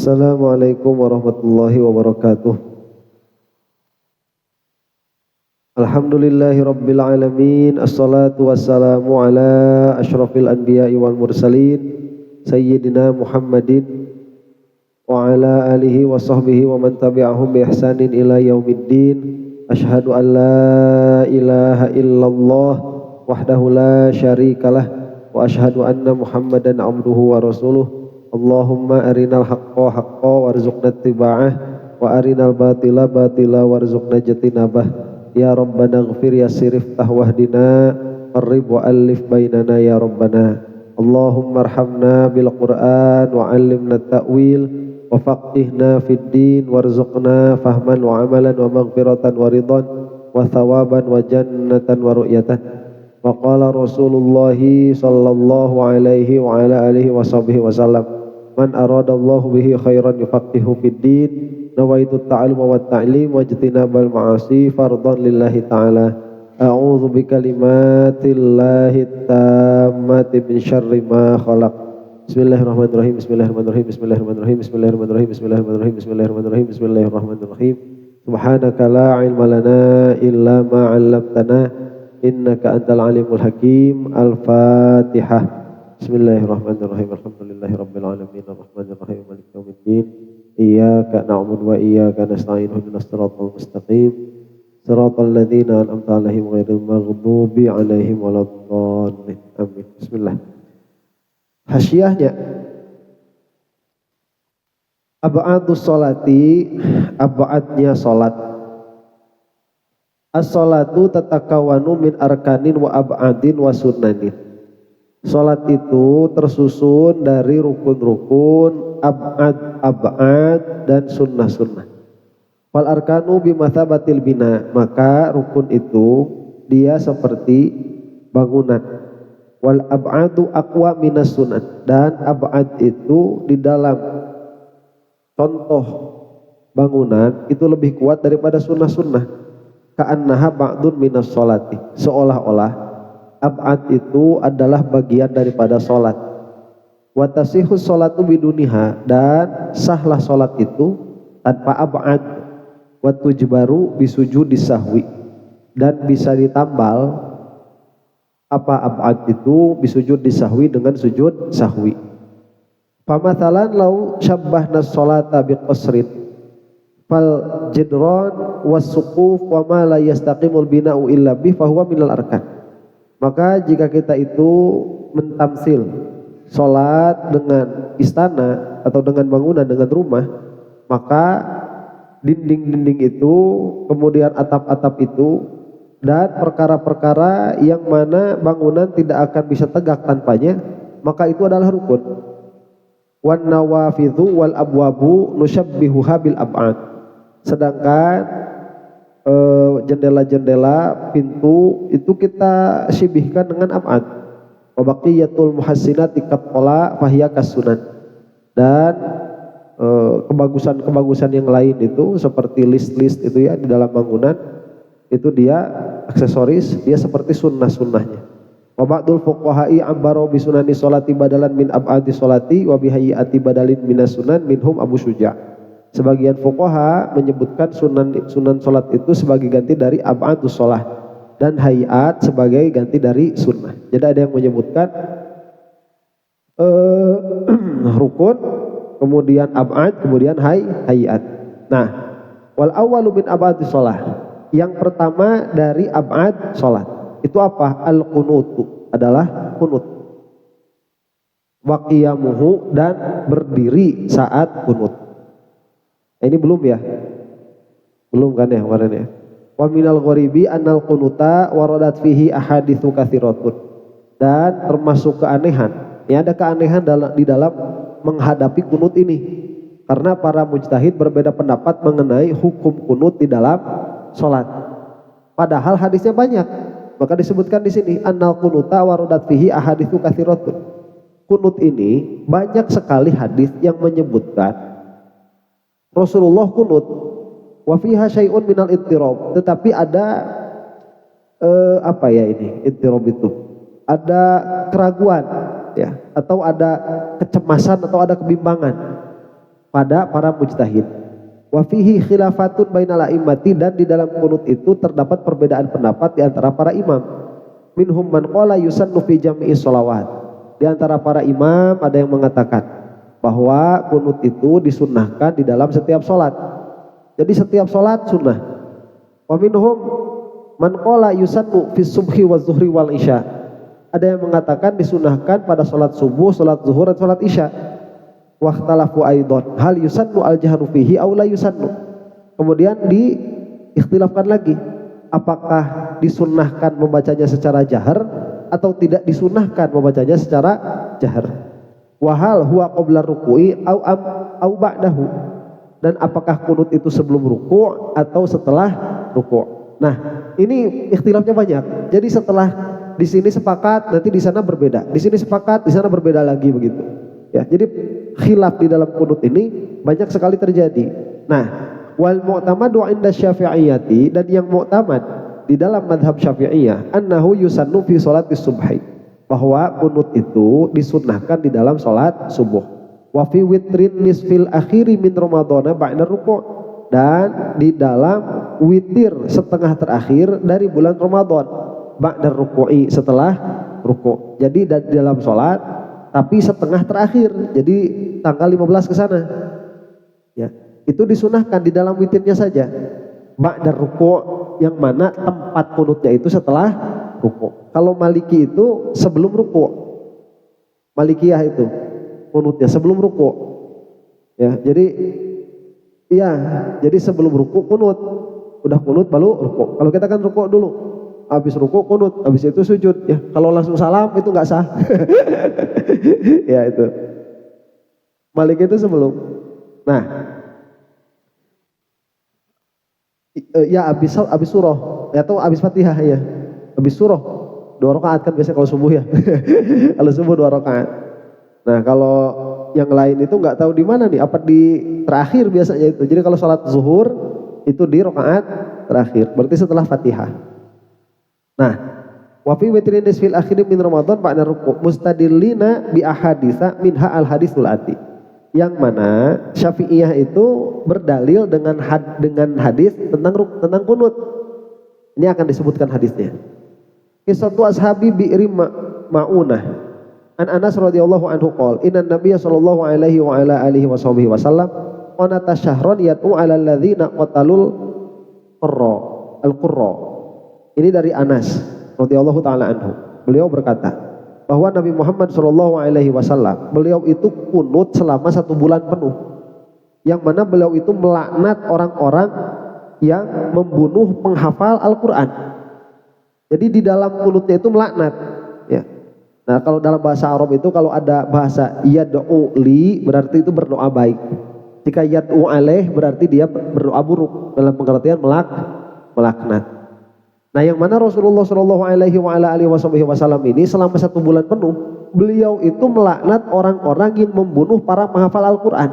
Assalamualaikum warahmatullahi wabarakatuh. Alhamdulillahi rabbil alamin. Assalatu wassalamu ala asyrafil anbiya'i wal mursalin Sayyidina Muhammadin wa ala alihi wa sahbihi wa man tabi'ahum bi ihsanin ila yaumiddin. Asyhadu an la ilaha illallah wahdahu la syarikalah wa asyhadu anna Muhammadan abduhu wa rasuluh. Allahumma arinal haqqa haqqa warzuqna ittiba'ah wa arinal batila batila warzuqna jatinabah. Ya Rabbana ighfir yassir iftah wahdina qarrib wa alif bainana ya Rabbana. Allahumma arhamna bil Qur'an wa 'allimna ta'wil wa faqihna fid din warzuqna fahman wa amalan wa maghfiratan wa ridhan wa thawaban wa jannatan wa ru'yatan. Wa qala Rasulullah sallallahu alaihi wa ala alihi wa sahbihi wa sallam, man aradallahu bihi khairan yufaqihu fid din, nawaitu ta'alluma wa ta'lim wa ijtinabal ma'asi fardhan lillahi ta'ala. A'udzu bikalimatillahi tammati min syarri ma khalaq. Bismillahirrahmanirrahim. Bismillahirrahmanirrahim. Bismillahirrahmanirrahim. Bismillahirrahmanirrahim. Bismillahirrahmanirrahim. Bismillahirrahmanirrahim. Bismillahirrahmanirrahim. Subhanaka la ilma lana illa ma 'allamtana innaka antal alimul hakim. Al-Fatihah. Bismillahirrahmanirrahim. Alhamdulillahi rabbil alamin. Arrahmanirrahim. Maliki yaumiddin. Iyyaka na'budu wa iyyaka nasta'in. Ihdinas siratal mustaqim. Siratal ladzina an'amta 'alaihim ghairil maghdubi 'alaihim waladdallin. Amin. Bismillah. Hasyiyahnya, ab'adus sholati, ab'adnya sholat. As-sholatu tatakawanu min arkanin wa ab'adin wa sunnanin. Sholat itu tersusun dari rukun-rukun, ab'ad dan sunnah-sunnah. Wal arkanu bimathabatil bina, maka rukun itu dia seperti bangunan. Wal ab'adu aqwa minas sunan, dan ab'ad itu di dalam contoh bangunan itu lebih kuat daripada sunnah-sunnah. Ka'annaha ba'dun minas sholati, seolah-olah ab'ad itu adalah bagian daripada sholat. Wa tasihus sholatu biduniha, dan sahlah sholat itu tanpa ab'ad. Wa tujbaru bisujudis sahwi, dan bisa ditambal apa ab'ad itu bisujud disahwi dengan sujud sahwi. Pamathalan lau syabbahna sholata biqasrin fal jidran was suquf wa ma la yastaqimul bina'u illa bih fahuwa minal arkan. Maka jika kita itu mentamsil sholat dengan istana atau dengan bangunan, dengan rumah, maka dinding-dinding itu, kemudian atap-atap itu, dan perkara-perkara yang mana bangunan tidak akan bisa tegak tanpanya, maka itu adalah rukun. Wan nawafidhu wal abwabu nushabbihuha bil ab'ad. Sedangkan jendela-jendela, pintu itu kita sibihkan dengan ab'ad. Wa baqiyatul muhassinati qatqala fahiya kasunan. Dan kebagusan-kebagusan yang lain itu seperti list-list itu ya di dalam bangunan, itu dia aksesoris, dia seperti sunnah-sunnahnya. Wa ba'dul fuqaha'i ambaro bi sunani sholati badalan min ab'adi sholati wa bihayyati badalin minas sunan minhum Abu Syuja'. Sebagian fuqaha menyebutkan sunan sholat itu sebagai ganti dari ab'adus sholah, dan hayat sebagai ganti dari sunnah. Jadi ada yang menyebutkan rukun, kemudian ab'ad, kemudian hayat. Nah, wal awwalu min ab'adis sholah, yang pertama dari ab'ad sholat itu apa? Al-qunutu, adalah kunut. Wa qiyamuhu, dan berdiri saat kunut. Ini belum ya? Belum kan ya kemarin ya? Wa minal ghoribi annal qunuta waradat fihi ahaditsu katsiratun. Dan termasuk keanehan, ya ada keanehan di dalam menghadapi kunut ini. Karena para mujtahid berbeda pendapat mengenai hukum kunut di dalam sholat. Padahal hadisnya banyak. Maka disebutkan di sini annal qunuta waradat fihi ahaditsu katsiratun. Kunut ini banyak sekali hadis yang menyebutkan Rasulullah kunut. Wa fiha syai'un minal ittirab, tetapi ada apa ya ini? Ittirab itu ada keraguan ya, atau ada kecemasan atau ada kebimbangan pada para mujtahid. Wa fihi khilafatun bainal a'immati, dan di dalam kunut itu terdapat perbedaan pendapat di antara para imam. Minhum man qala yusannu fi jami'i sholawat. Di antara para imam ada yang mengatakan bahwa kunut itu disunnahkan di dalam setiap sholat. Jadi setiap sholat sunnah. Wa minhum man qala yusannu fi subhi wa zuhri wal isya. Ada yang mengatakan disunnahkan pada sholat subuh, sholat zuhur, dan sholat isya. Waqtalafu aidon hal yusannu al-jahru fihi aw la yusannu. Kemudian diikhtilafkan lagi, apakah disunnahkan membacanya secara jahar atau tidak disunnahkan membacanya secara jahar. Wa hal huwa qabla ruku'i aw ba'dahu, dan apakah kunut itu sebelum ruku' atau setelah ruku'. Nah, ini ikhtilafnya banyak. Jadi setelah di sini sepakat, nanti di sana berbeda. Di sini sepakat, di sana berbeda lagi begitu. Ya, jadi khilaf di dalam kunut ini banyak sekali terjadi. Nah, wal mu'tamadu 'inda Syafi'iyyati, dan yang mu'tamad di dalam madhab Syafi'iyah annahu yusannu fi sholatis subhi, bahwa kunut itu disunnahkan di dalam sholat subuh. Wa fi witrin nisfil akhiri min ramadhana ba'da ruku', dan di dalam witir setengah terakhir dari bulan Ramadan ba'da ruku'i, setelah ruku'. Jadi di dalam sholat tapi setengah terakhir, jadi tanggal 15 ke sana. Ya, itu disunahkan di dalam witirnya saja. Ba'da ruku', yang mana tempat kunutnya itu setelah ruku'. Kalau Maliki itu sebelum ruku'. Malikiyah itu kunutnya sebelum ruku'. Ya, jadi sebelum ruku' kunut. Udah kunut baru ruku'. Kalau kita kan ruku' dulu. Habis ruku' kunut, habis itu sujud. Ya, kalau langsung salam itu nggak sah. Ya itu. Malik itu sebelum. Nah, ya habis surah, ya, atau habis Fatihah ya. Habis surah 2 rakaat kan biasanya kalau subuh ya. Kalau subuh 2 rakaat. Nah, kalau yang lain itu nggak tahu di mana nih, apa di terakhir biasanya itu. Jadi kalau sholat zuhur itu di rakaat terakhir, berarti setelah Fatihah. Nah, wa fi witrin nisfil akhir min Ramadan ba'da ruku' mustadillina bi ahaditsa minha al hadisul ati. Yang mana Syafi'iyah itu berdalil dengan hadis tentang kunut. Ini akan disebutkan hadisnya. Qissatu ashabi bi'ri ma'unah. An Anas radhiyallahu anhu qala inna nabiyya sallallahu alaihi wa ala alihi washabihi wasallam qanata syahran yad'u 'ala alladzina qatalul al-qurra. Ini dari Anas radhiyallahu taala anhu. Beliau berkata bahwa Nabi Muhammad sallallahu alaihi wasallam beliau itu kunut selama 1 bulan penuh. Yang mana beliau itu melaknat orang-orang yang membunuh penghafal Al-Qur'an. Jadi di dalam kunutnya itu melaknat, ya. Nah, kalau dalam bahasa Arab itu kalau ada bahasa yad'u li berarti itu berdoa baik. Jika yad'u alaih berarti dia berdoa buruk, dalam pengertian melaknat. Nah, yang mana Rasulullah Shallallahu Alaihi Wasallam ini selama 1 bulan penuh beliau itu melaknat orang-orang yang membunuh para penghafal Al-Quran.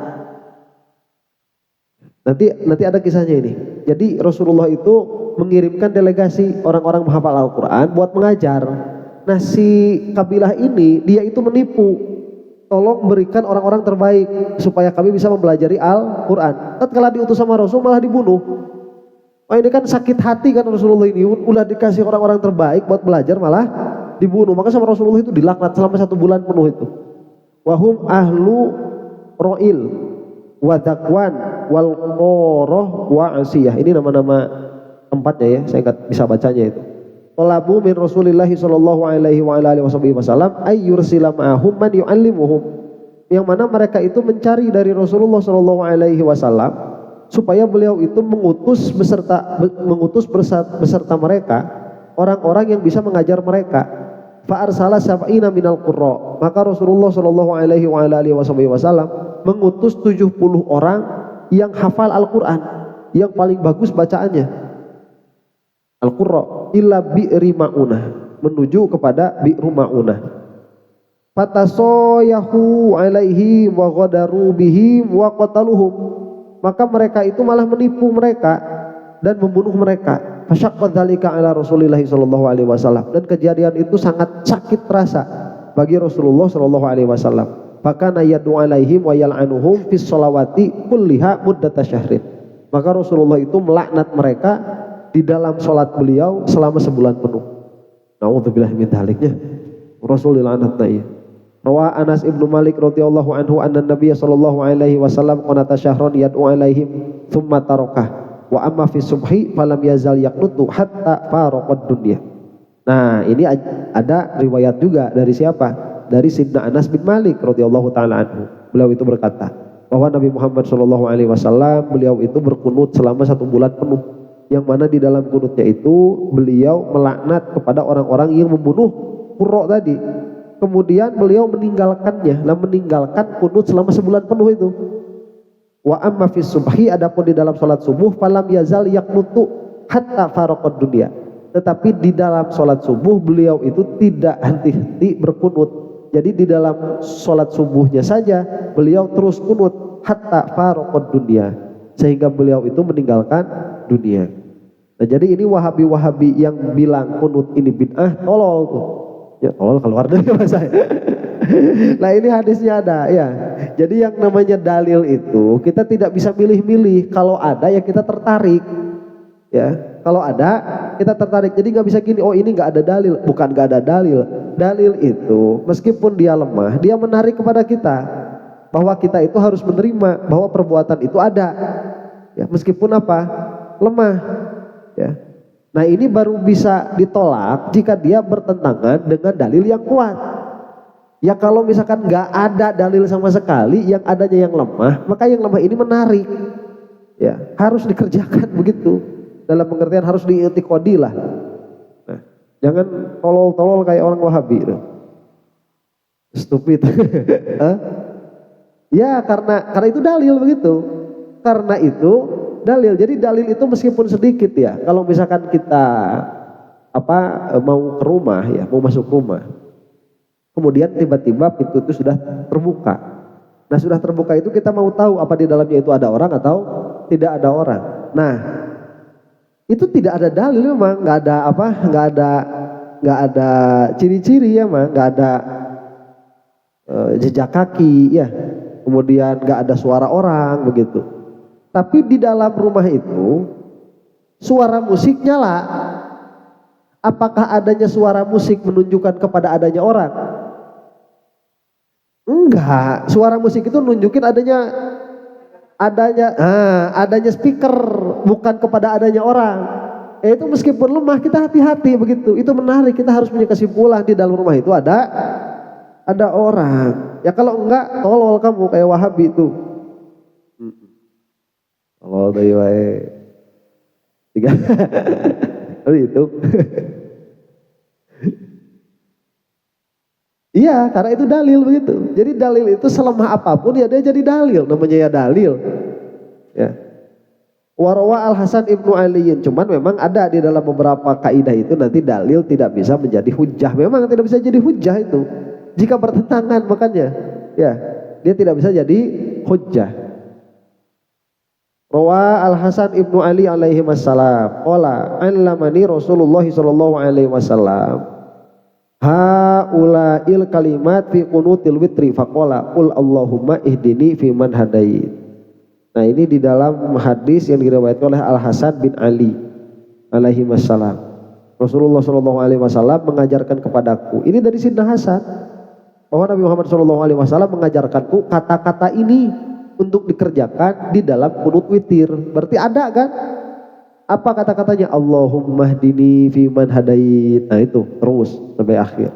Nanti ada kisahnya ini. Jadi Rasulullah itu mengirimkan delegasi orang-orang menghafal Al-Quran buat mengajar. Nah, si kabilah ini dia itu menipu. Tolong berikan orang-orang terbaik supaya kami bisa mempelajari Al-Quran. Tatkala diutus sama Rasul malah dibunuh. Oh, ini kan sakit hati kan Rasulullah ini, udah dikasih orang-orang terbaik buat belajar malah dibunuh. Maka sama Rasulullah itu dilaknat selama 1 bulan penuh itu. Wahum ahlu ro'il wa dakwan wal qoroh wa asiyah. Ini nama-nama tempatnya ya, saya nggak bisa bacanya itu. Talabu min Rasulillahi sallallahu alaihi wa alihi wasallam ay yursila ma'ahum man yu'allimuhum. Yang mana mereka itu mencari dari Rasulullah sallallahu alaihi wasallam supaya beliau itu mengutus beserta mereka orang-orang yang bisa mengajar mereka. Fa arsala sab'ina minal qurra. Maka Rasulullah sallallahu alaihi wasallam mengutus 70 orang yang hafal Al-Qur'an, yang paling bagus bacaannya. Al-Qurra illa bi'ri ma'unah, menuju kepada bi'ru ma'unah. Fatasoyahu alaihi wa ghadaru bihi wa qataluhum. Maka mereka itu malah menipu mereka dan membunuh mereka. Fasyaqqa dzalika ala Rasulillah sallallahu alaihi wasallam, dan kejadian itu sangat sakit terasa bagi Rasulullah sallallahu alaihi wasallam. fakana yad'u alaihim wa yal'anuhum fis sholawati kulliha muddata syahrin. Maka Rasulullah itu melaknat mereka di dalam sholat beliau selama sebulan penuh. Nauzubillah min dzaliknya. Rasul dilaknatna ieu. Rawa Anas ibnu Malik radhiyallahu anhu anna Nabiy sallallahu alaihi wasallam qanata syahran yad'u alaihim thumma tarakah wa amma fi subhi falam yazal yaqnutu hatta faraqad dunya. Nah, ini ada riwayat juga dari siapa? Dari Sidna Anas bin Malik radhiyallahu taala anhu. Beliau itu berkata bahwa Nabi Muhammad sallallahu alaihi wasallam beliau itu berkunut selama 1 bulan penuh, yang mana di dalam kunutnya itu beliau melaknat kepada orang-orang yang membunuh Qurra tadi. Kemudian beliau meninggalkannya, meninggalkan kunut selama sebulan penuh itu. Wa amma fi subhi, adapun di dalam salat subuh, falam yazal yaqnutu hatta faraqad dunya. Tetapi di dalam salat subuh beliau itu tidak henti-henti berkunut. Jadi di dalam salat subuhnya saja beliau terus kunut hatta faraqad dunya, sehingga beliau itu meninggalkan dunia. Nah, jadi ini Wahabi-Wahabi yang bilang kunut ini bid'ah, tolol tuh. Ya tolol keluar dari bahasa. Nah, ini hadisnya ada ya. Jadi yang namanya dalil itu kita tidak bisa milih-milih. Kalau ada ya kita tertarik. Ya, kalau ada kita tertarik. Jadi nggak bisa gini, oh ini nggak ada dalil. Bukan nggak ada dalil. Dalil itu meskipun dia lemah, dia menarik kepada kita bahwa kita itu harus menerima bahwa perbuatan itu ada. Ya, meskipun apa? Lemah. Ya. Nah, ini baru bisa ditolak jika dia bertentangan dengan dalil yang kuat. Ya, kalau misalkan nggak ada dalil sama sekali, yang adanya yang lemah, maka yang lemah ini menarik. Ya, harus dikerjakan begitu. Dalam pengertian harus diitikodi lah. Nah, jangan tolol-tolol kayak orang Wahabi. Stupid. Ya, karena itu dalil begitu. Karena itu dalil. Jadi dalil itu meskipun sedikit ya. Kalau misalkan kita mau ke rumah ya, mau masuk rumah. Kemudian tiba-tiba pintu itu sudah terbuka. Nah, sudah terbuka itu kita mau tahu apa di dalamnya itu ada orang atau tidak ada orang. Nah, itu tidak ada dalil memang, nggak ada ciri-ciri ya, memang nggak ada jejak kaki ya. Kemudian nggak ada suara orang begitu. Tapi di dalam rumah itu suara musik nyala. Apakah adanya suara musik menunjukkan kepada adanya orang? Enggak. Suara musik itu nunjukin adanya speaker, bukan kepada adanya orang. Itu meskipun lemah kita hati-hati begitu. Itu menarik, kita harus punya kesimpulan di dalam rumah itu ada orang. Ya kalau enggak tolol kamu kayak Wahabi itu. Tolol dari wae. 3. Itu. Iya, karena itu dalil begitu. Jadi dalil itu selemah apapun ya dia jadi dalil, namanya ya dalil. Ya. Warawa Al-Hasan ibnu Aliyin, cuman memang ada di dalam beberapa kaidah itu nanti dalil tidak bisa menjadi hujjah. Memang tidak bisa jadi hujjah itu. Jika bertentangan makanya, ya dia tidak bisa jadi hujjah. Rawa Al-Hasan ibnu Ali alaihi wassalam qala allamani Rasulullah sallallahu alaihi wasallam haula'il kalimat fi qunutil witri faqala qul Allahumma ihdini fi man hadait. Nah, ini di dalam hadis yang diriwayatkan oleh Al-Hasan bin Ali alaihi wassalam. Rasulullah sallallahu alaihi wasallam mengajarkan kepadaku. Ini dari Sidna Hasan bahwa Nabi Muhammad sallallahu alaihi wasallam mengajarkanku kata-kata ini untuk dikerjakan di dalam qunut witir. Berarti ada kan? Apa kata-katanya? Allahumma hdini fi man hadait. Nah, itu terus sampai akhir.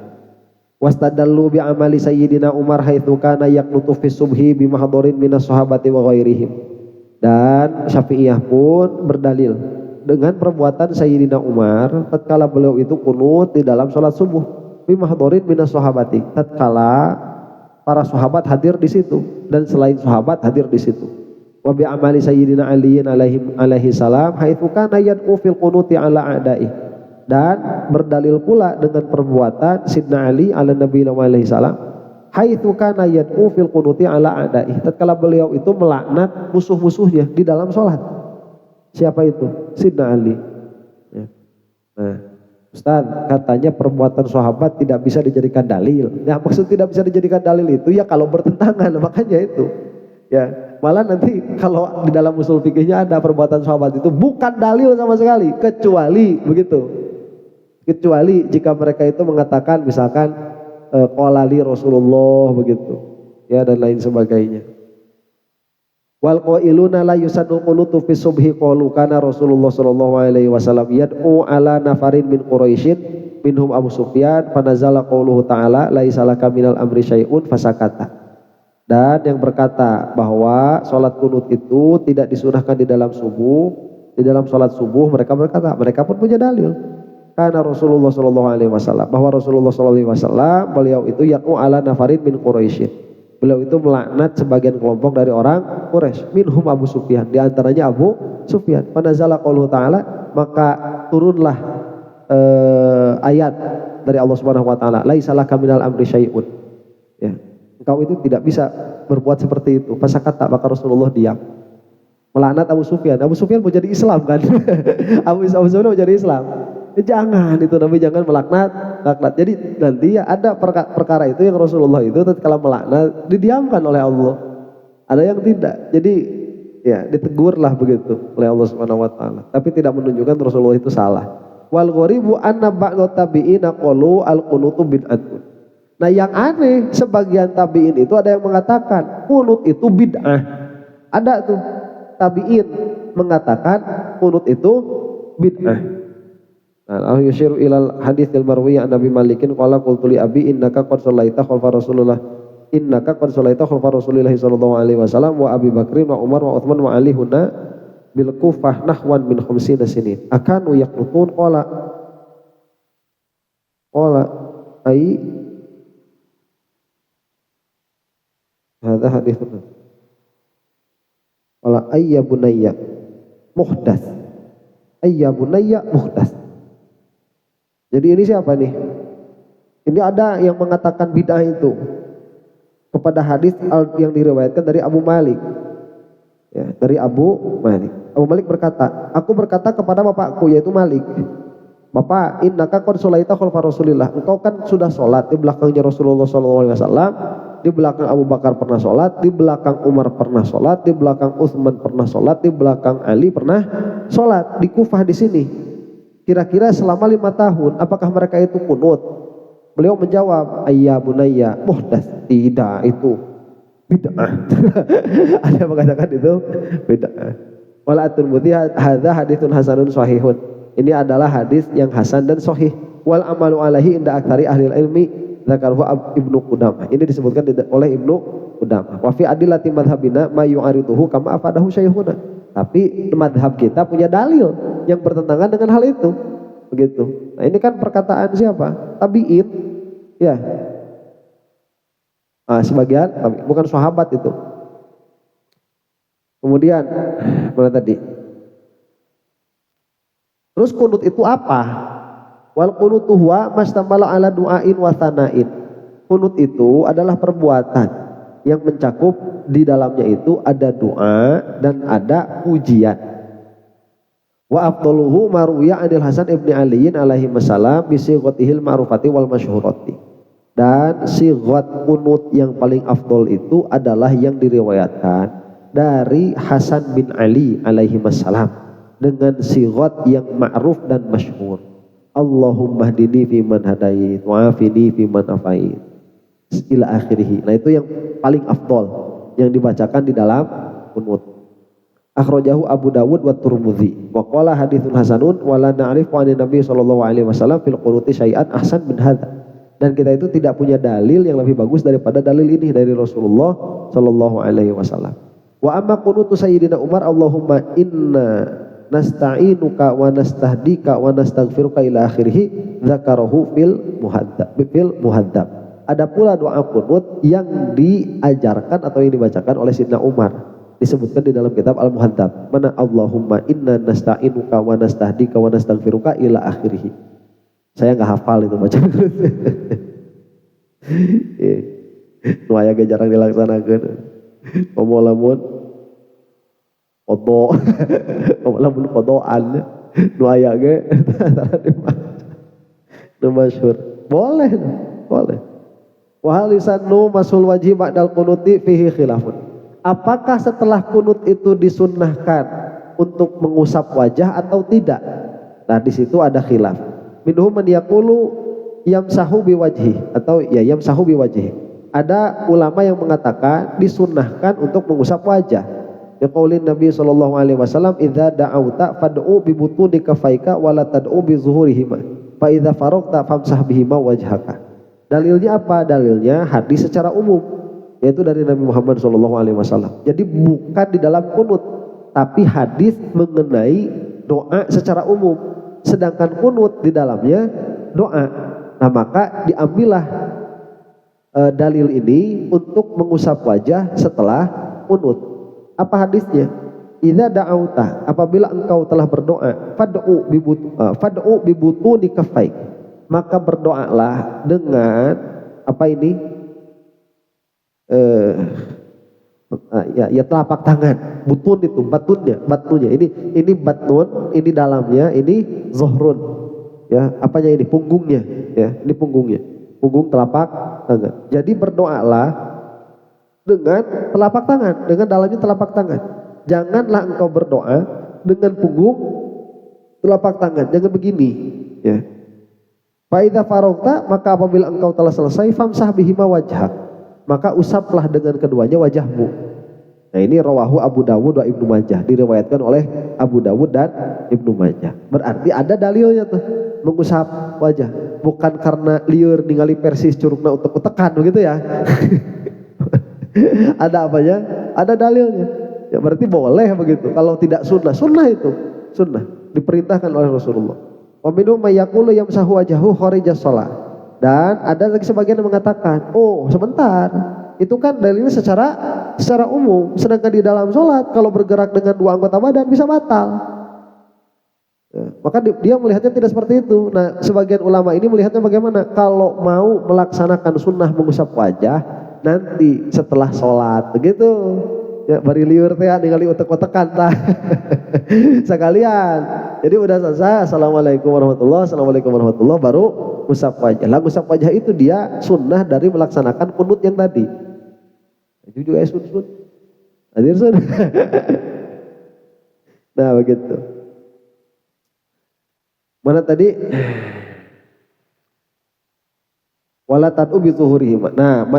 Wastadallu bi amali sayyidina Umar haitsu kana yaqnutu fi subhi bi mahdorin minas sahabati wa ghairihim. Dan Syafi'iyah pun berdalil dengan perbuatan Sayyidina Umar tatkala beliau itu qunut di dalam salat subuh bi mahdorin minas sahabati, tatkala para sahabat hadir di situ dan selain sahabat hadir di situ. Wa bi amali sayyidina Ali alaihi salam haitsu kana yad'u fil qunuti ala a'da'i. Dan berdalil pula dengan perbuatan Sidna Ali ala Nabi alaihi salam haitsu kana yad'u fil qunuti ala a'da'i. Tatkala beliau itu melaknat musuh-musuhnya di dalam salat. Siapa itu? Sidna Ali. Ya. Nah, Ustaz, katanya perbuatan sahabat tidak bisa dijadikan dalil. Nah, maksud tidak bisa dijadikan dalil itu ya kalau bertentangan, makanya itu. Ya, malah nanti kalau di dalam usul fikihnya ada perbuatan sahabat itu bukan dalil sama sekali, kecuali begitu. Kecuali jika mereka itu mengatakan misalkan qala li Rasulullah begitu. Ya, dan lain sebagainya. Wal qailuna la yusannu qunutu fi subhi qalu kana Rasulullah sallallahu alaihi wasallam yad'u ala nafarin min Quraisyin minhum Abu Sufyan fanazala qauluhu ta'ala laisa laka minal amri syai'un fasakata. Dan yang berkata bahwa salat kunut itu tidak disunahkan di dalam subuh, di dalam salat subuh mereka berkata, mereka pun punya dalil. Karena Rasulullah sallallahu alaihi wasallam, bahwa Rasulullah sallallahu alaihi wasallam beliau itu yad'u ala nafarin min Quraisyin. Beliau itu melaknat sebagian kelompok dari orang Quraisy, minhum Abu Sufyan, di antaranya Abu Sufyan. Panazala qauluhu ta'ala, maka turunlah ayat dari Allah Subhanahu wa taala, laisa laka minal amri syai'un. Ya, engkau itu tidak bisa berbuat seperti itu. Fasakata, maka Rasulullah diam. Melaknat Abu Sufyan. Abu Sufyan mau jadi Islam kan? Abu Sufyan mau jadi Islam. Jangan itu, Nabi jangan melaknat. Jadi nanti ya ada perkara itu yang Rasulullah itu tatkala melaknat didiamkan oleh Allah. Ada yang tidak. Jadi ya ditegurlah begitu oleh Allah Subhanahu wa taala. Tapi tidak menunjukkan Rasulullah itu salah. Wal ghoribu anna ba'd tabi'ina qalu al-qunutu bid'atun. Nah, yang aneh sebagian tabi'in itu ada yang mengatakan qunut itu bid'ah. Ada tuh tabi'in mengatakan qunut itu bid'ah. Al-yushiru ilal haditsil marwi an Nabi Malikin qala qultu li abi innaka qad shallaita khalfa Rasulullah sallallahu alaihi wasallam wa Abi Bakrin wa Umar wa Utsman wa Ali huna bil Kufah nahwan min 50 sinin akanu yaqnutun qala ai hadza haditsun qala ayya bunayya muhdas Jadi ini siapa nih? Ini ada yang mengatakan bid'ah itu kepada hadis yang diriwayatkan dari Abu Malik. Ya, dari Abu Malik. Abu Malik berkata, aku berkata kepada bapakku yaitu Malik, Bapak, innaka qad sholaita khalfa Rasulillah. Engkau kan sudah sholat di belakangnya Rasulullah sallallahu alaihi wasallam, di belakang Abu Bakar pernah sholat, di belakang Umar pernah sholat, di belakang Utsman pernah sholat, di belakang Ali pernah sholat di Kufah di sini. Kira-kira selama 5 tahun, apakah mereka itu kunut? Beliau menjawab, ayya bunayya muhdas. Tidak, itu bid'ah. Ada yang mengatakan itu bid'ah. Wala at-Tirmidzi hadza haditsun hasanun sahihun. Ini adalah hadis yang hasan dan sahih. Wal amalu alaihi inda aktsari ahli ilmi dzakaruhu Ibnu Qudamah. Ini disebutkan oleh Ibnu Qudamah. Wa fi adillati madhhabina ma yu'ariduhu kama afadahu syaikhuna. Tapi madhab kita punya dalil yang bertentangan dengan hal itu, begitu. Nah, ini kan perkataan siapa? Tabi'in, ya. Nah, sebagian, bukan sahabat itu. Kemudian mana tadi? Terus kunut itu apa? Wal kunutu huwa mastamala ala du'ain wa thana'in. Kunut itu adalah perbuatan yang mencakup di dalamnya itu ada doa dan ada pujian. Wa afdaluhu marwiya anil Hasan ibni Aliin alaihi wasallam bi sighatihil ma'rufati wal masyhurati. Dan sighat kunut yang paling afdol itu adalah yang diriwayatkan dari Hasan bin Ali alaihi wasallam dengan sighat yang ma'ruf dan masyhur. Allahumma hdini fi man hadait wa afini fi man afait ila akhirih. Nah, itu yang paling afdol yang dibacakan di dalam kunut. Akhrajahu Abu Dawud wa Tirmidzi wa qala haditsun hasanun wa la na'rifu 'an Nabi sallallahu alaihi wasallam fil qunuti syai'an ahsan min hadza. Dan kita itu tidak punya dalil yang lebih bagus daripada dalil ini dari Rasulullah sallallahu alaihi wasallam. Wa amma qunutu sayyidina Umar, Allahumma inna nasta'inuka wa nastahdika wa nastaghfiruka ila akhirih, dzakarahu fil muhadzab. Ada pula doa kunut yang diajarkan atau yang dibacakan oleh Sayyidina Umar, disebutkan di dalam kitab Al-Muhadzab. Mana Allahumma inna nasta'inuka wa nastahdika wa nastaghfiruka ila akhirih. Saya nggak hafal itu baca. Nu aya ge jarang dilaksanakeun. Lamun qada, lamun qadaan nu aya ge Nu masyhur. Boleh, boleh. Wa hal yusannu masul wajhi ba'dal qunuti fihi khilafun. Apakah setelah kunut itu disunnahkan untuk mengusap wajah atau tidak? Nah, di situ ada khilaf. Minhum man yaqulu yamsahu biwajhi atau ya yamsahu biwajhi. Ada ulama yang mengatakan disunnahkan untuk mengusap wajah. Biqaulin Nabi sallallahu alaihi wasallam idza da'auta fad'u bi butuni kafaika wa la tad'u bi zuhurihima. Fa idza faragta famsah bihima wajhaka. Dalilnya apa? Dalilnya hadis secara umum, yaitu dari Nabi Muhammad sallallahu alaihi wasallam. Jadi bukan di dalam kunut, tapi hadis mengenai doa secara umum. Sedangkan kunut di dalamnya doa. Nah, maka diambillah dalil ini untuk mengusap wajah setelah kunut. Apa hadisnya? Idza da'auta, apabila engkau telah berdoa, fad'u bi butuni kaffaik, maka berdoalah dengan apa ini? Ya telapak tangan. Butun itu batnunya. Ini batnun, ini dalamnya, ini zuhrun. Ya, apanya ini? Punggungnya, ya. Ini punggungnya. Punggung telapak tangan. Jadi berdoalah dengan telapak tangan, dengan dalamnya telapak tangan. Janganlah engkau berdoa dengan punggung telapak tangan, jangan begini, ya. Fa idza faragta, maka apabila engkau telah selesai, famsah bihima wajhak, maka usaplah dengan keduanya wajahmu. Nah, ini rawahu Abu Dawud wa Ibnu Majah, diriwayatkan oleh Abu Dawud dan Ibnu Majah. Berarti ada dalilnya tuh mengusap wajah, bukan karena lieur ningali persis curugna utek-utekan begitu ya. Ada apanya? Ada dalilnya. Ya berarti boleh begitu. Kalau tidak sunnah itu sunnah, diperintahkan oleh Rasulullah. Wa minhum may yaqulu yamsahu wajhahu kharijas shalah. Dan ada lagi sebagian yang mengatakan, oh sebentar, itu kan dalilnya secara umum. Sedangkan di dalam sholat kalau bergerak dengan dua anggota badan bisa batal. Ya, maka dia melihatnya tidak seperti itu. Nah, sebagian ulama ini melihatnya bagaimana? Kalau mau melaksanakan sunnah mengusap wajah nanti setelah sholat, begitu. Ya bari liur teh ningali utek-utekan tah. Sekalian. Jadi udah selesai, assalamualaikum warahmatullahi baru usap wajah. Lah usap wajah itu dia sunnah dari melaksanakan kunut yang tadi. Itu juga sun. Hadir sun. Nah, begitu. Mana tadi? Wala tad'u bi zuhurihim. Nah,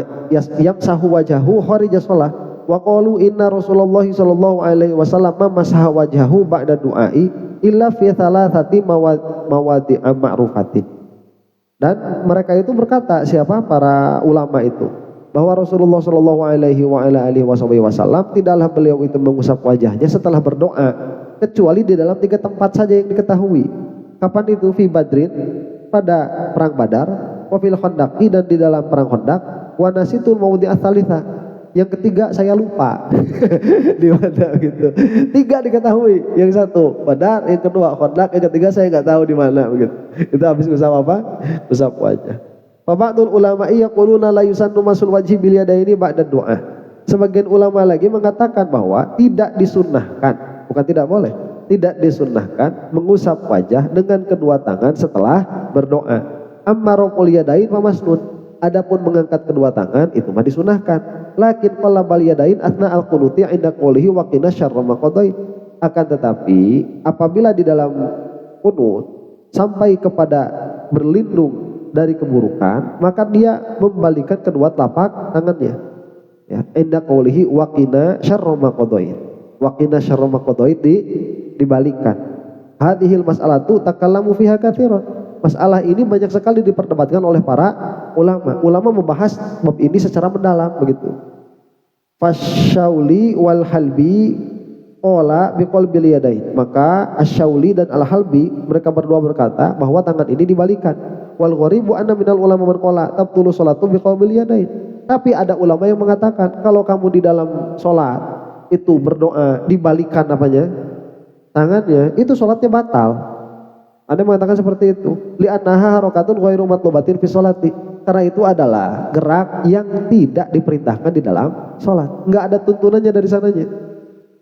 yamsahu wajahu kharija shalah. Wa qalu inna Rasulullah sallallahu alaihi wasallam masaha wajhahu ba'da du'ai illa fi thalathati mawadi'a ma'rufatin. Dan mereka itu berkata, siapa para ulama itu, bahwa Rasulullah sallallahu alaihi wasallam tidaklah beliau itu mengusap wajahnya setelah berdoa kecuali di dalam 3 tempat saja yang diketahui. Kapan itu? Fi Badrin, pada perang Badar, wa fil Khandaqi, dan di dalam perang Khandaq, wa nasitul mawdi'a tsalitsa. Yang ketiga saya lupa di mana gitu. 3 diketahui, yang 1 Badar, yang kedua Khandaq, yang ketiga saya nggak tahu di mana begitu. Itu habis usap apa? Usap wajah. Fa ba'dul ulama'i yaquluna la yusannu masul wajhi bil yadaini ba'da du'a. Sebagian ulama lagi mengatakan bahwa tidak disunnahkan, bukan tidak boleh, tidak disunnahkan mengusap wajah dengan kedua tangan setelah berdoa. Amma raf'ul yadain fa masnun. Adapun mengangkat kedua tangan itu mah disunahkan. Lakin qalla bal yadain asna al-qunuti 'inda qoulihi wa qina syarra ma qadai. Akan tetapi apabila di dalam qunut sampai kepada berlindung dari keburukan, maka dia membalikkan kedua telapak tangannya. Ya, 'inda qoulihi wa qina syarra ma qadai. Wa qina syarra ma qadai dibalikkan. Hadhil mas'alatu takallamu fiha katsiran. Masalah ini banyak sekali diperdebatkan oleh para ulama. Ulama membahas bab ini secara mendalam begitu. Fasyauli wal halbi qala biqalbil yadain. Maka Asyauli dan Al-Halbi mereka berdua berkata bahwa tangan ini dibalikan. Wal gharibu anna minal ulama man qala tabtulu sholatu biqalbil yadain. Tapi ada ulama yang mengatakan kalau kamu di dalam sholat itu berdoa dibalikan apanya? Tangannya, itu sholatnya batal. Ada yang mengatakan seperti itu. Li'annaha harakatun ghairu matlubatin fi sholati. Karena itu adalah gerak yang tidak diperintahkan di dalam sholat. Enggak ada tuntunannya dari sananya.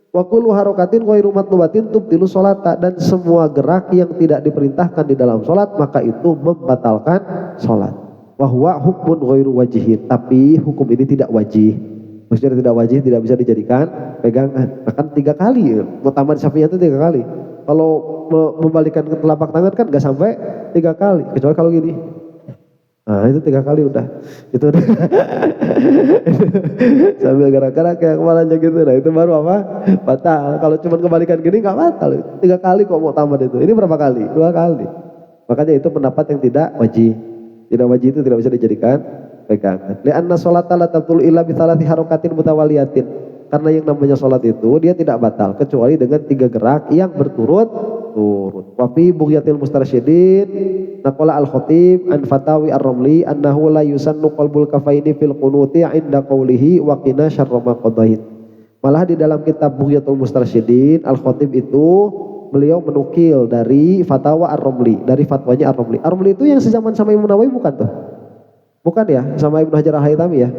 Wa kullu harakatin ghairu matlubatin tubtilu sholata, dan semua gerak yang tidak diperintahkan di dalam sholat maka itu membatalkan sholat. Wa huwa hukmun ghairu wajihin, tapi hukum ini tidak wajih. Maksudnya tidak wajih, tidak bisa dijadikan pegangan. Bahkan 3 kali, mutamat Syafi'iyah itu 3 kali. Kalau membalikan ke telapak tangan kan nggak sampai 3 kali, kecuali kalau gini. Nah itu 3 kali udah, itu udah. Sambil gerak-gerak kayak kepalanya gitu, nah itu baru apa? Batal. Kalau cuma kebalikan gini nggak batal. 3 kali kok mau tamat itu. Ini berapa kali? 2 kali. Makanya itu pendapat yang tidak wajib. Tidak wajib itu tidak bisa dijadikan pegangan. Li'anna sholata la tabtul illa bi thalathi harakatin mutawaliyatin. Karena yang namanya sholat itu dia tidak batal kecuali dengan 3 gerak yang berturut-turut. Wa fi bughyatil mustarsyidin naqala al-khatib an fatawi ar-ramli annahu la yusannu qalbul kafaini fil qunuti 'inda qawlihi wa qina syarra ma qadait. Malah di dalam kitab Bughyatul Mustarsyidin al-khatib itu beliau menukil dari fatwa ar-ramli, dari fatwanya ar-ramli. Ar-ramli itu yang sezaman sama Imam Nawawi bukan tuh? Bukan ya, sama Ibnu Hajar al-Haytami ya.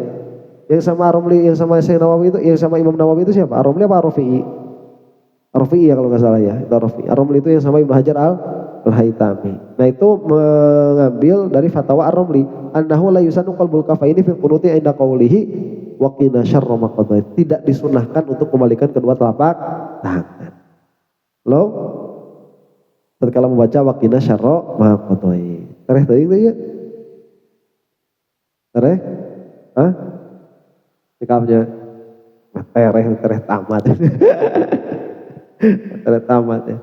Yang sama Ar-Ramli, yang sama Syekh Nawawi itu, yang sama Imam Nawawi itu siapa? Ar-Ramli apa Ar-Rafi'i? Ar-Rafi'i ya kalau nggak salah ya. Itu Ar-Rafi'i. Ar-Ramli itu yang sama Ibnu Hajar al-Haytami. Nah itu mengambil dari fatwa Ar-Ramli, annahu la yusannu qalbul kafaini fil qunuti 'inda qawlihi wa qina syarra ma qadait. Tidak disunahkan untuk kembalikan kedua telapak tangan. Lo tatkala membaca wa qina syarra ma qadait. Tereh teuing teh ya? Tereh? Hah? Sikapnya tereh tamat. Tereh tamat ya.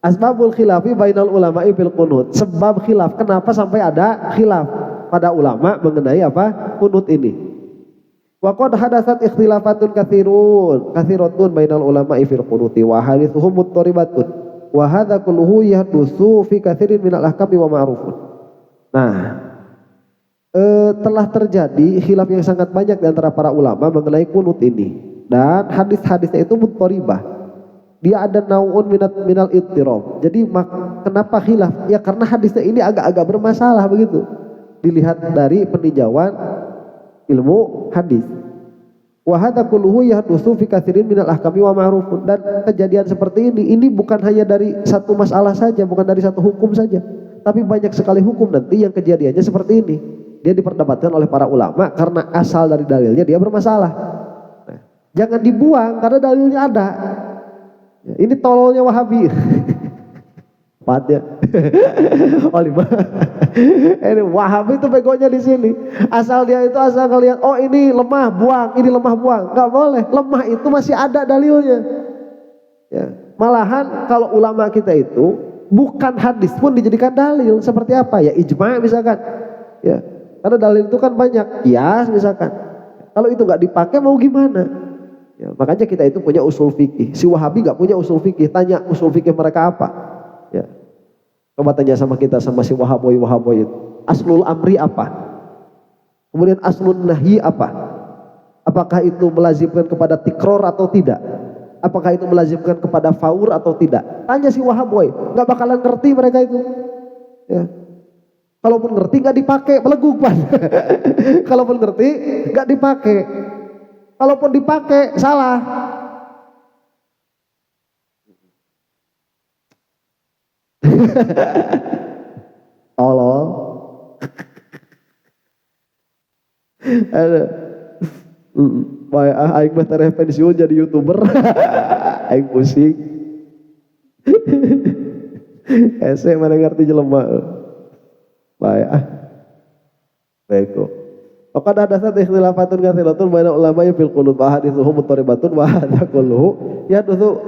Asbabul khilafi bainal ulama'i fil qunut. Sebab khilaf, kenapa sampai ada khilaf pada ulama mengenai apa? Qunut ini. Wa qad hadatsat ikhtilafatun katsiratun bainal ulama'i fil qunuti wa hadithuhum muttaribatun. Wa hadza kulluhu yahdutsu fi katsirin minal ahkami wa ma'rufun. Nah, telah terjadi khilaf yang sangat banyak di antara para ulama mengenai kunut ini, dan hadis-hadisnya itu muttaribah. Dia ada nau'un minal ittirab. Jadi kenapa khilaf? Ya karena hadisnya ini agak-agak bermasalah begitu. Dilihat dari peninjauan ilmu hadis. Wa hadza kulluhu yahdutsu fi katsirin minal ahkami wa ma'rufun. Dan kejadian seperti ini bukan hanya dari satu masalah saja, bukan dari satu hukum saja, tapi banyak sekali hukum nanti yang kejadiannya seperti ini. Dia diperdebatkan oleh para ulama karena asal dari dalilnya dia bermasalah. Nah, jangan dibuang karena dalilnya ada. Ya, ini tololnya Wahabi. Patnya. Oh 5. Ini Wahabi itu begonya di sini. Asal dia itu asal ngelihat, oh ini lemah buang, ini lemah buang. Enggak boleh. Lemah itu masih ada dalilnya. Ya. Malahan kalau ulama kita itu bukan hadis pun dijadikan dalil. Seperti apa? Ya ijma' misalkan. Ya. Karena dalil itu kan banyak, kias misalkan. Kalau itu nggak dipakai mau gimana? Ya, makanya kita itu punya usul fikih. Si Wahabi nggak punya usul fikih. Tanya usul fikih mereka apa? Ya. Coba tanya sama kita, sama si Wahaboy itu. Aslul amri apa? Kemudian aslun nahyi apa? Apakah itu melazimkan kepada tikror atau tidak? Apakah itu melazimkan kepada faur atau tidak? Tanya si Wahaboy, nggak bakalan ngerti mereka itu. Ya. Kalaupun ngerti nggak dipakai, meleguk Pak. Kalaupun ngerti nggak dipakai. Kalaupun dipakai salah. Tolong. Ada. Baik, aing mah tereh pensiun jadi YouTuber. Aing pusing. Ese mana ngerti jelema. Baik. Baikku. Maka ada dasar ikhtilafatun katsiratun baina ulama fil qunut wa hadithuhum muttaribatun wa hadza kulluhu yadutsu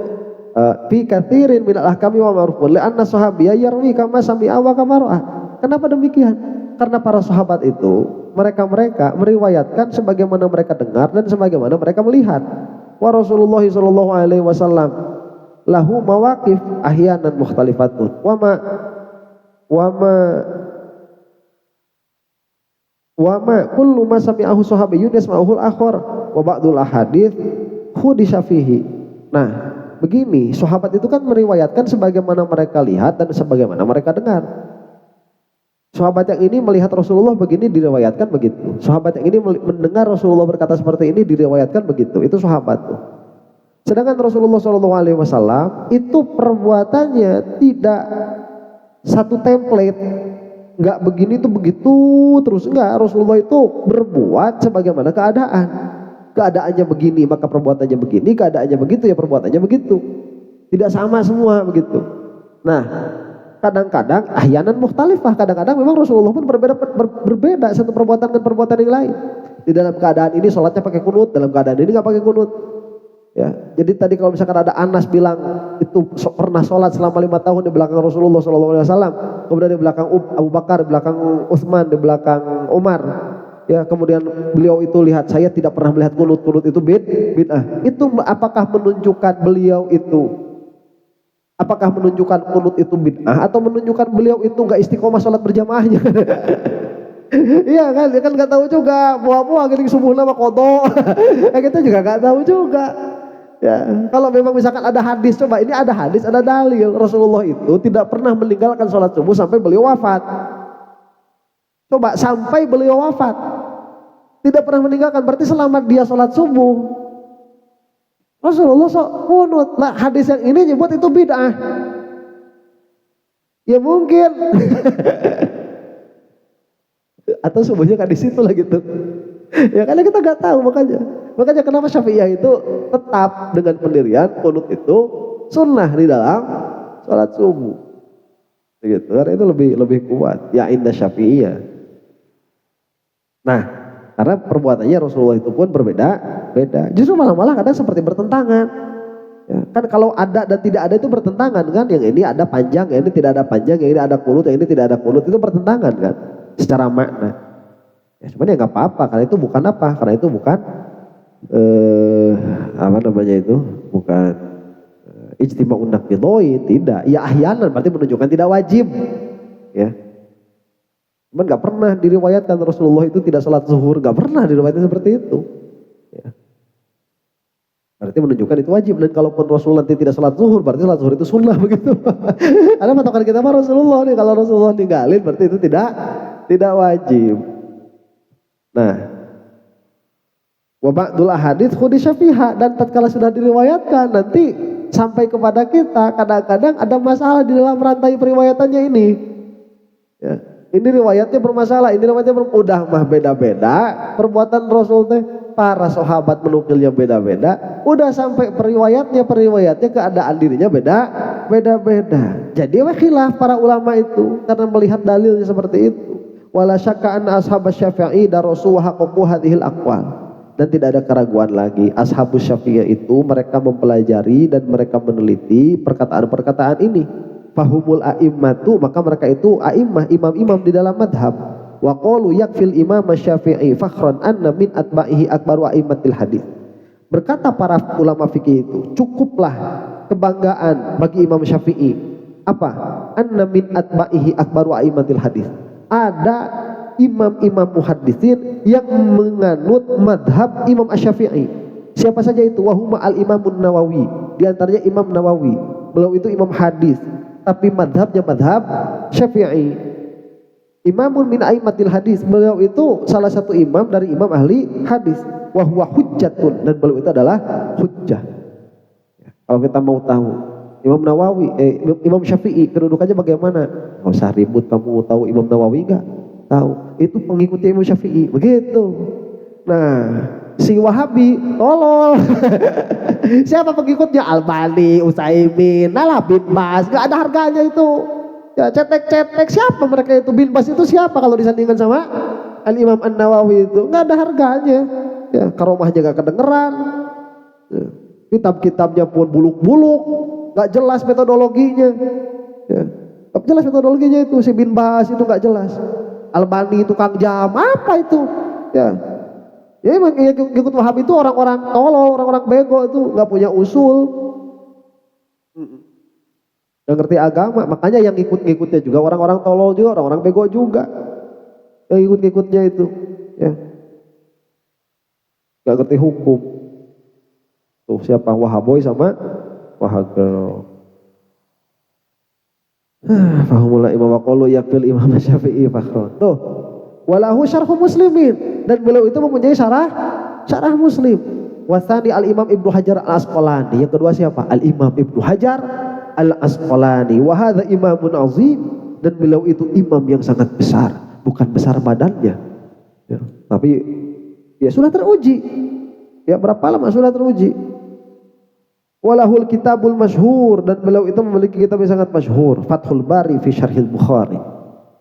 fi katsirin min al-ahkami wa ma'rufun li'anna sahabiyya yarwi kama sami'a wa kama ra'a. Kenapa demikian? Karena para sahabat itu mereka meriwayatkan sebagaimana mereka dengar dan sebagaimana mereka melihat. Wa Rasulullah sallallahu alaihi wasallam lahu mawaqif ahyanan mukhtalifatun wa ma kullu ma sami'ahu sahabiyyun yasma'uhu al-akhar wa ba'dul ahadits khudisha fihi. Nah, begini, sahabat itu kan meriwayatkan sebagaimana mereka lihat dan sebagaimana mereka dengar. Sahabat yang ini melihat Rasulullah begini diriwayatkan begitu. Sahabat yang ini mendengar Rasulullah berkata seperti ini diriwayatkan begitu. Itu sahabat tuh. Sedangkan Rasulullah SAW itu perbuatannya tidak satu template, nggak begini tuh begitu terus, enggak. Rasulullah itu berbuat sebagaimana keadaannya begini maka perbuatannya begini, keadaannya begitu ya perbuatannya begitu, tidak sama semua begitu. Nah, kadang-kadang ahyanan mukhtalifah, kadang-kadang memang Rasulullah pun berbeda satu perbuatan dengan perbuatan yang lain. Di dalam keadaan ini sholatnya pakai kunut, dalam keadaan ini nggak pakai kunut. Ya, jadi tadi kalau misalkan ada Anas bilang itu pernah sholat selama 5 tahun di belakang Rasulullah SAW, kemudian di belakang Abu Bakar, di belakang Utsman, di belakang Umar, ya kemudian beliau itu lihat saya tidak pernah melihat kunut itu bid'ah. Itu apakah menunjukkan beliau itu, apakah menunjukkan kunut itu bid'ah atau menunjukkan beliau itu nggak istiqomah sholat berjamaahnya? Iya kan, dia kan nggak tahu juga, buah-buah gini subuh nama kodok, ya kita juga nggak tahu juga. Ya, kalau memang misalkan ada hadis, coba ini ada hadis, ada dalil Rasulullah itu tidak pernah meninggalkan sholat subuh sampai beliau wafat. Coba sampai beliau wafat tidak pernah meninggalkan, berarti selama dia sholat subuh Rasulullah kunut. Lah hadis yang ini nyebut itu bid'ah. Ya mungkin. Atau subuhnya kan di situ lah gitu. Ya karena kita nggak tahu, makanya kenapa Syafi'iyah itu tetap dengan pendirian kunut itu sunnah di dalam sholat subuh. Begitu, karena itu lebih kuat. Ya indah Syafi'iyah. Nah, karena perbuatannya Rasulullah itu pun berbeda. Justru malah kadang seperti bertentangan. Ya, kan kalau ada dan tidak ada itu bertentangan kan? Yang ini ada panjang, yang ini tidak ada panjang, yang ini ada kunut, yang ini tidak ada kunut, itu bertentangan kan? Secara makna. Ya cuman ya nggak apa-apa, karena itu bukan apa? Karena itu bukan bukan ijtima'un naqidhain, tidak. Ya ahyanan berarti menunjukkan tidak wajib. Ya. Cuman nggak pernah diriwayatkan Rasulullah itu tidak sholat zuhur, nggak pernah diriwayatkan seperti itu. Ya. Berarti menunjukkan itu wajib, dan kalaupun Rasul nanti tidak sholat zuhur, berarti sholat zuhur itu sunnah begitu. Karena patokan kita mah Rasulullah nih, kalau Rasulullah ninggalin berarti itu tidak wajib. Nah, wa ba'dul ahadits khudi syafiha, dan tatkala sudah diriwayatkan nanti sampai kepada kita kadang-kadang ada masalah di dalam rantai periwayatannya ini. Ya, ini riwayatnya bermasalah, ini riwayatnya udah mah beda-beda perbuatan Rasul teh, para sahabat menukilnya beda-beda, udah sampai periwayatnya keadaan dirinya beda-beda. Jadi khilaf para ulama itu karena melihat dalilnya seperti itu. Wala syakka anna ashabas syafi'i darasu wa haqqaqu hadhil aqwal. Dan tidak ada keraguan lagi, ashabus syafi'i itu mereka mempelajari dan mereka meneliti perkataan-perkataan ini. Fahumul a'immatu, maka mereka itu a'immah, imam-imam di dalam madhab. Wa qalu yakfil imam syafi'i fakhran anna min atba'ihi akbaru a'immatil hadis. Berkata para ulama fikih itu, cukuplah kebanggaan bagi Imam Syafi'i. Apa? Anna min atba'ihi akbaru a'immatil hadis. Ada imam-imam muhaddisin yang menganut madhab Imam Asy-Syafi'i. Siapa saja itu? Wahuma al-Imamun Nawawi. Di antaranya Imam Nawawi. Beliau itu imam hadis, tapi madhabnya madhab Syafi'i. Imamun min a'immatil hadis. Beliau itu salah satu imam dari imam ahli hadis. Wa huwa hujjatun, dan beliau itu adalah hujjah. Kalau kita mau tahu Imam Nawawi, Imam Syafi'i kedudukannya bagaimana? Nggak usah ribut, kamu tahu Imam Nawawi nggak? Tahu. Itu pengikutnya Imam Syafi'i, begitu. Nah, si Wahabi tolol. Siapa pengikutnya? Albani, Utsaimin, Bin Bas, nggak ada harganya itu. Ya cetek-cetek, siapa mereka itu? Bin Bas itu siapa kalau disandingkan sama Al-Imam An-Nawawi itu? Nggak ada harganya. Ya, karomahnya nggak kedengeran. Ya, kitab-kitabnya pun buluk-buluk. Gak jelas metodologinya, ya. Gak jelas metodologinya itu. Si Bin Bas itu gak jelas. Albani itu Kang Jam, apa itu? Ya, ya emang ikut Wahab itu orang-orang tolol, orang-orang bego itu, gak punya usul, gak ngerti agama. Makanya yang ikut-ikutnya juga orang-orang tolol juga, orang-orang bego juga. Yang ikut-ikutnya itu, ya, gak ngerti hukum. Tuh siapa? Wahaboy sama Wahagel. Fahumullah imam wa qalu yakfil Imam Syafi'i fakhron. Tuh, walahu syarhu muslimin, dan beliau itu mempunyai syarah Muslim. Wasani al-Imam Ibnu Hajar al-Asqalani. Yang kedua siapa? Al-Imam Ibnu Hajar al-Asqalani. Wa hadza imamun azim, dan beliau itu imam yang sangat besar, bukan besar badannya. Ya, tapi ya sudah teruji. Ya berapa lama sudah teruji. Walahul kitabul masyhur, dan beliau itu memiliki kitab yang sangat masyhur, Fathul Bari fi Syarhil Bukhari.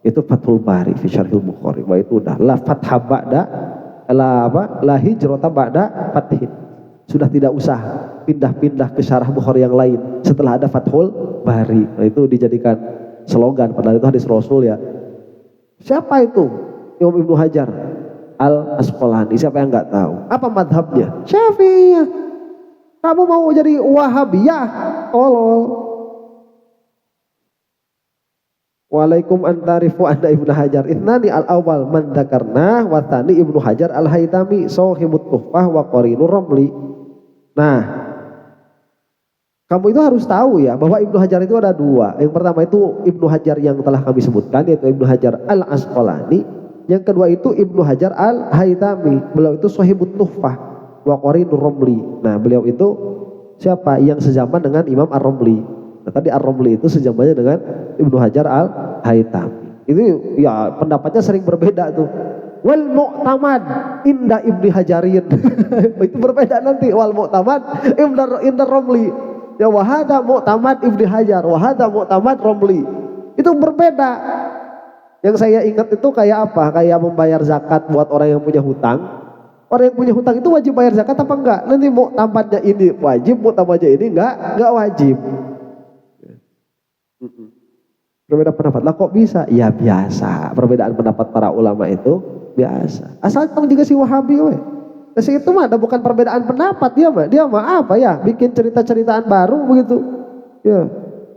Itu Fathul Bari fi Syarhil Bukhari. Wah itu udah la fathha ba'da la hijrata ba'da fathin. Sudah tidak usah pindah-pindah ke syarah Bukhari yang lain setelah ada Fathul Bari. Nah, itu dijadikan slogan, padahal itu hadis Rasul ya. Siapa itu? Imam Ibnu Hajar al-Asqalani. Siapa yang enggak tahu? Apa madhabnya? Syafi'iyah. Kamu mau jadi Wahabiyah? Tolol. Walaikum antarifu anda Ibnu Hajar ithnani al-awwal man dzakarna wa tsani Ibnu Hajar al-Haytami sahibut tuhfah wa qarinur ramli. Nah, kamu itu harus tahu ya bahwa Ibnu Hajar itu ada dua. Yang pertama itu Ibnu Hajar yang telah kami sebutkan, yaitu Ibnu Hajar al-Asqalani. Yang kedua itu Ibnu Hajar al-Haytami. Beliau itu sahibut tuhfah wa qarinur ramli. Nah, beliau itu siapa? Yang sezaman dengan Imam Ar-Ramli. Nah, tadi Ar-Ramli itu sejamannya dengan Ibnu Hajar al-Haytami. Itu ya pendapatnya sering berbeda tuh. Wal mu'tamad inda Ibnu Hajarin. Itu berbeda nanti. Wal mu'tamad inda Ramli. Ya wahada mu'tamad Ibnu Hajar, wahada mu'tamad Ramli. Itu berbeda. Yang saya ingat itu kayak apa? Kayak membayar zakat buat orang yang punya hutang. Orang yang punya hutang itu wajib bayar zakat apa enggak? Nanti mu'tamadnya ini wajib, mu'tamadnya ini enggak wajib. Berbeda pendapat. Lah kok bisa? Ya biasa. Perbedaan pendapat para ulama itu biasa. Asal kamu juga si Wahabi we. Terus itu mah ada bukan perbedaan pendapat, dia mah apa ya? Bikin cerita-ceritaan baru begitu. Ya.